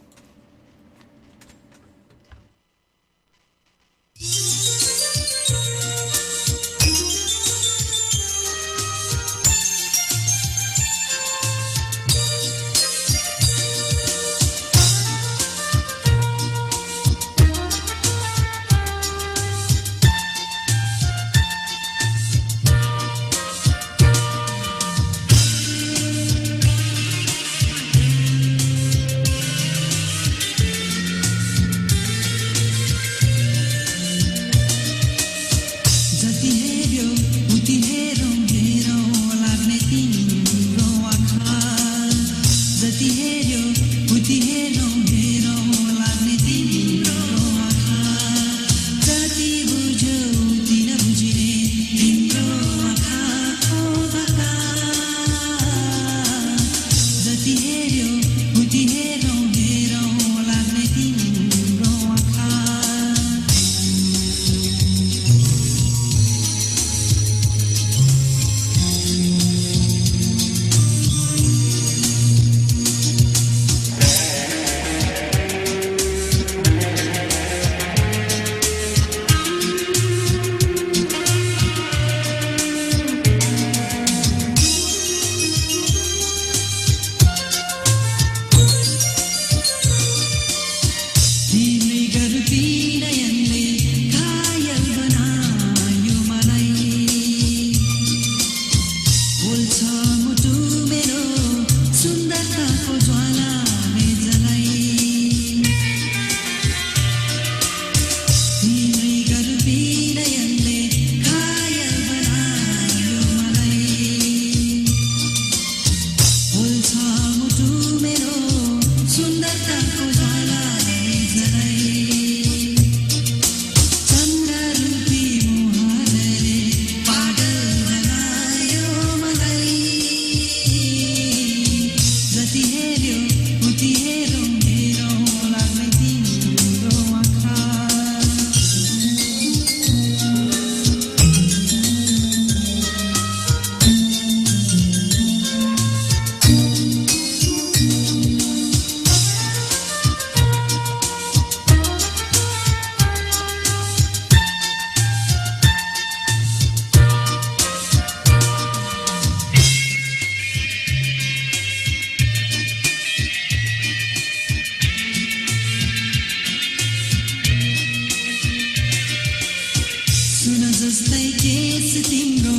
जस्तै case तिम्रो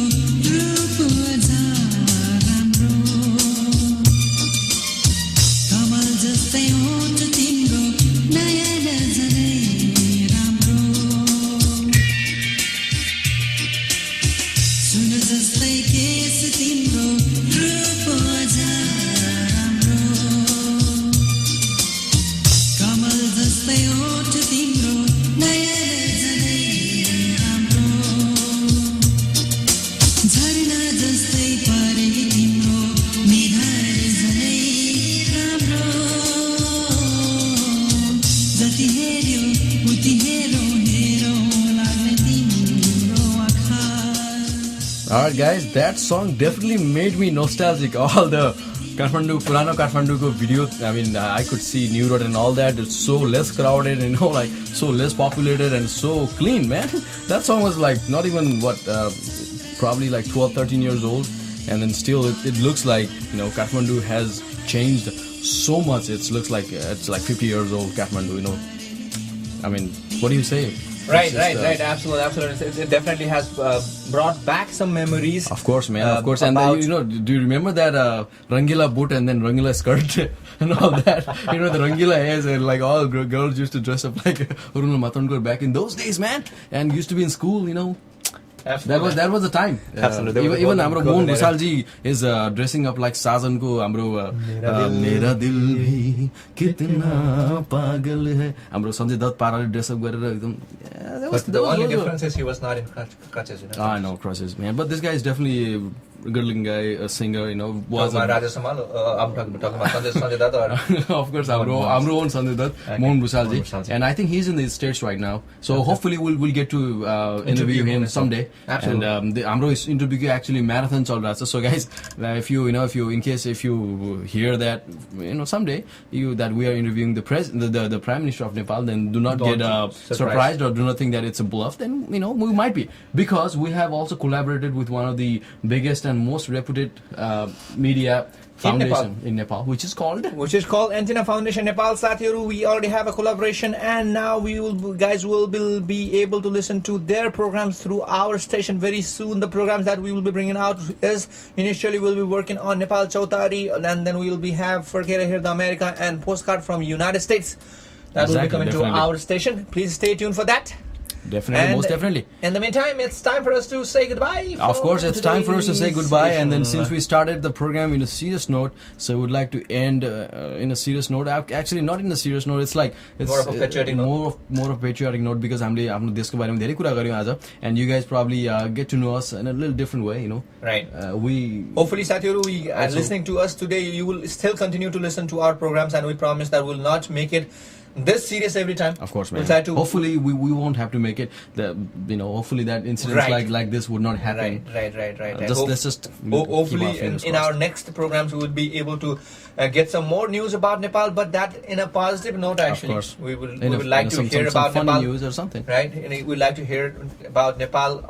रूप अझ राम्रो कमल जस्तै होठ तिम्रो नयन झनै राम्रो सुन जस्तै केस तिम्रो रूप अझ राम्रो कमल जस्तै होठ तिम्रो नयन झनै राम्रो झरना जस्तै परे तिम्रो निधार झनै राम्रो जति हेऱ्यो उति हेरौँ हेरौँ लाग्ने तिम्रो आँखा Alright guys, that song definitely made me nostalgic. All the Kathmandu, Purano Kathmanduko video, I mean, I could see New Road and all that. It's so less crowded, you know, like so less populated and so clean, man. That song was like not even probably like 12, 13 years old. And then still it looks like, you know, Kathmandu has changed so much. It looks like it's like 50 years old Kathmandu, you know. I mean, what do you say? Right, absolutely. It definitely has brought back some memories. Of course, man, of course. And then, you know, do you remember that Rangila boot and then Rangila skirt and all that? You know, the Rangila hairs and like all girls used to dress up like Arunal Matondkar back in those days, man. And used to be in school, you know. Absolutely. That was the time. Absolutely. Even Amro Mohan Ghosalji is dressing up like Sajan ko Amro Mera dil bhi kitna pagal hai. Amro Sanjay Dutt parallel dress up garera ekdam. But the only difference is he was not in crutches, you know. I know, crutches, man. But this guy is definitely a good-looking guy, a singer, you know. Was Raja Samal, I'm talking about Sanjay Dutt or of course, Amro own Sanjay Dutt, Mohan Ghosalji. And I think he's in the States right now. So hopefully we'll get to interview him someday. Absolutely. And the Amro is interview actually marathon chal raha cha. So guys, if you hear that, you know, someday that we are interviewing the Prime Minister of Nepal, then do not get surprised or do not think that it's a bluff. Then, you know, we might be, because we have also collaborated with one of the biggest and most reputed media foundation in Nepal, which is called Antenna Foundation Nepal. Sathiru, we already have a collaboration, and now guys will be able to listen to their programs through our station very soon. The programs that we will be bringing out is initially we'll be working on Nepal Chautari, and then we will be have Forkera Here the America and Postcard from United States. That will be coming to our station. Please stay tuned for that. Definitely, most definitely. In the meantime, it's time for us to say goodbye. Of course, it's time for us to say goodbye. And then since we started the program in a serious note, so we would like to end in a serious note. Actually, not in a serious note. It's like more of a patriotic note. More of patriotic note, because हामीले आफ्नो देशको बारेमा धेरै कुरा गर्यौं आज, and you guys probably get to know us in a little different way, you know. Right. We hopefully, Sathiru, are listening to us today. You will still continue to listen to our programs, and we promise that we'll not make it this serious every time. Of course, man. We'll try to hopefully we won't have to make it. Hopefully that incidents like this would not happen. Right. Let's just hopefully in our next programs we would be able to get some more news about Nepal, but that in a positive note. Actually, of course. we would like to hear about funny Nepal news or something. Right, and we'd like to hear about Nepal,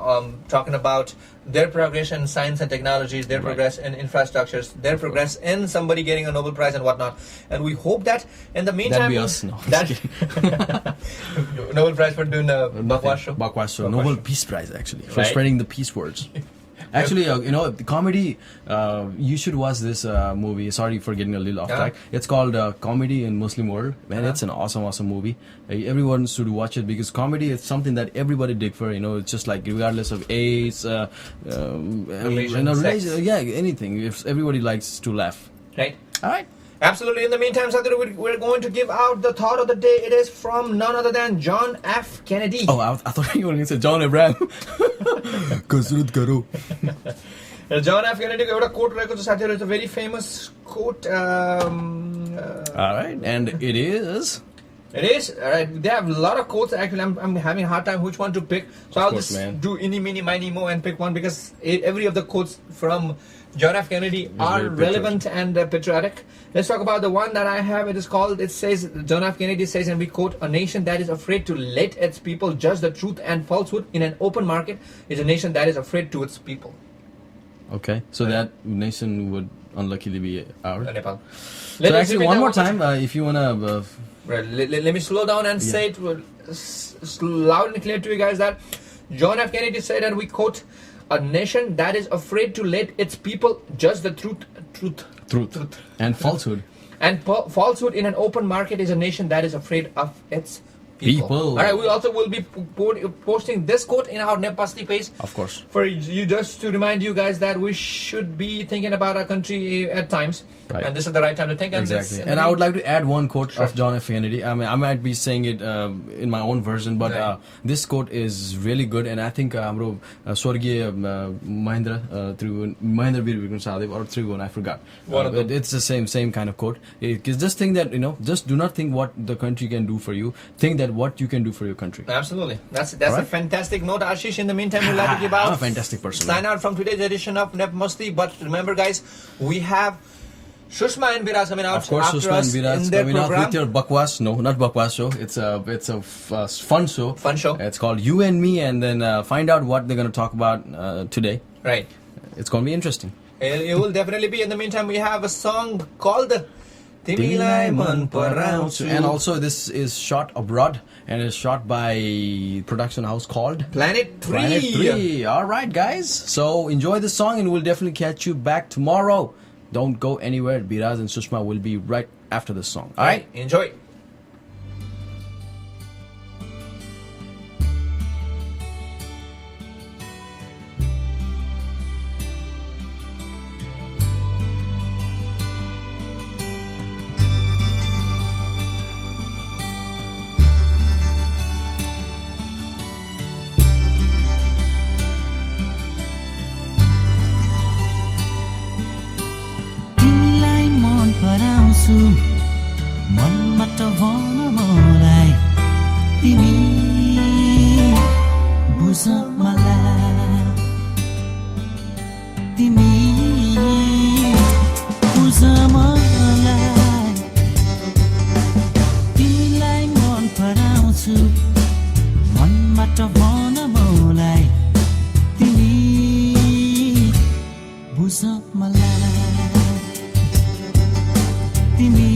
talking about their progress in science and technologies, their progress in infrastructures, their progress in somebody getting a Nobel Prize and whatnot. And we hope that in the meantime, that'd be us. No, Nobel Prize for doing a Bakwas show. Nobel Peace Prize, actually, for spreading the peace words. Actually, the comedy, you should watch this movie. Sorry for getting a little off track. It's called Comedy in Muslim World. Man, it's an awesome movie. Everyone should watch it, because comedy is something that everybody dig for. You know, it's just like regardless of age, religion, anything. If everybody likes to laugh. Right. All right. Absolutely. In the meantime, Sadhguru, we're going to give out the thought of the day. It is from none other than John F. Kennedy. Oh, I thought you were going to say John Abraham. Kasrat karo. John F. Kennedy, quote, it's a very famous quote. All right, and it is. It is. All right. They have a lot of quotes. Actually, I'm having a hard time which one to pick. So I'll just do any, mini, miny, mo and pick one, because every of the quotes from John F. Kennedy are relevant and patriotic. Let's talk about the one that I have. It says, John F. Kennedy says, and we quote, "A nation that is afraid to let its people judge the truth and falsehood in an open market is a nation that is afraid to its people." Okay, so that nation would unluckily be ours. Nepal. So actually, one more time, if you want to... let me slow down and say it loud and clear to you guys that John F. Kennedy said, and we quote, "A nation that is afraid to let its people judge the truth and falsehood. And falsehood in an open market is a nation that is afraid of its people." All right, we also will be posting this quote in our NepMasti page. Of course. For you, just to remind you guys that we should be thinking about our country at times. Right. And this is the right time to think. Exactly. And I would like to add one quote of John F. Kennedy. I mean, I might be saying it in my own version, but this quote is really good. And I think हाम्रो स्वर्गीय Mahendra through Mahendra Veer Vikram Sahadev or Trigon, I forgot. It's the same kind of quote. It's just think that, just do not think what the country can do for you. Think that what you can do for your country. Absolutely. That's a fantastic note, Ashish. In the meantime, we'd like to give out I'm a fantastic person. Sign out from today's edition of NepMasti. But remember, guys, we have Sushma and Viraz coming out. Of course, after Sushma us and Viraz in their coming out program. with your Bakwas. No, not Bakwas show. It's a fun show. Fun show. It's called You and Me, and then find out what they're going to talk about today. Right. It's going to be interesting. It will definitely be. In the meantime, we have a song called Timilai Man Paraउँछु. And also, this is shot abroad and is shot by production house called Planet 3. Planet 3. All right, guys. So enjoy the song, and we'll definitely catch you back tomorrow. Don't go anywhere. Biraz and Sushma will be right after this song. All right? Enjoy. मनमा त भन मलाई तिमी बुझ मलाई तिमी बुझ मलाई तिमीलाई मन पराउँछु मनमा त भन मलाई तिमी बुझ मलाई तिमी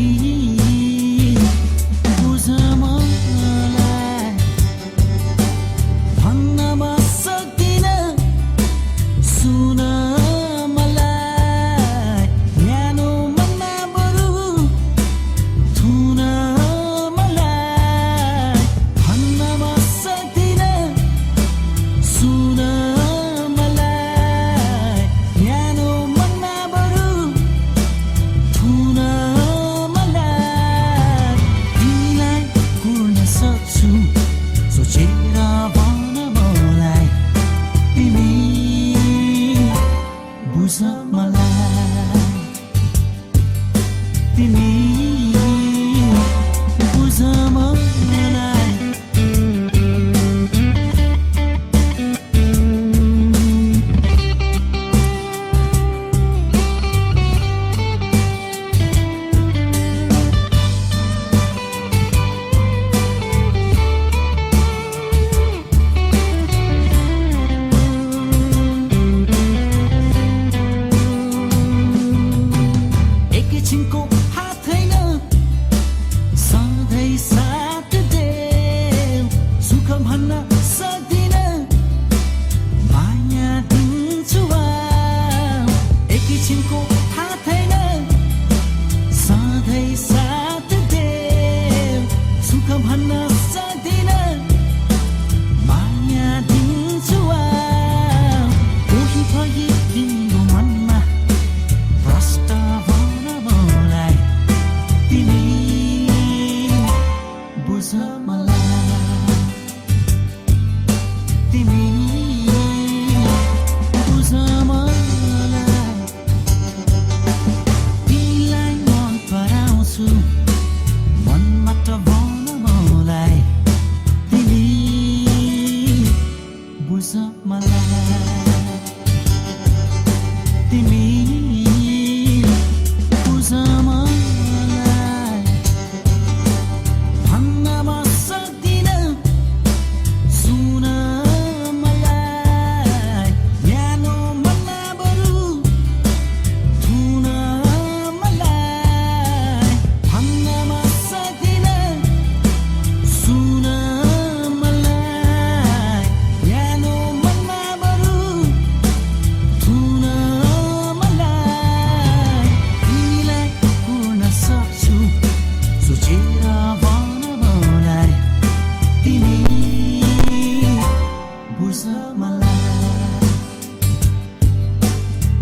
मलाई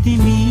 तिमी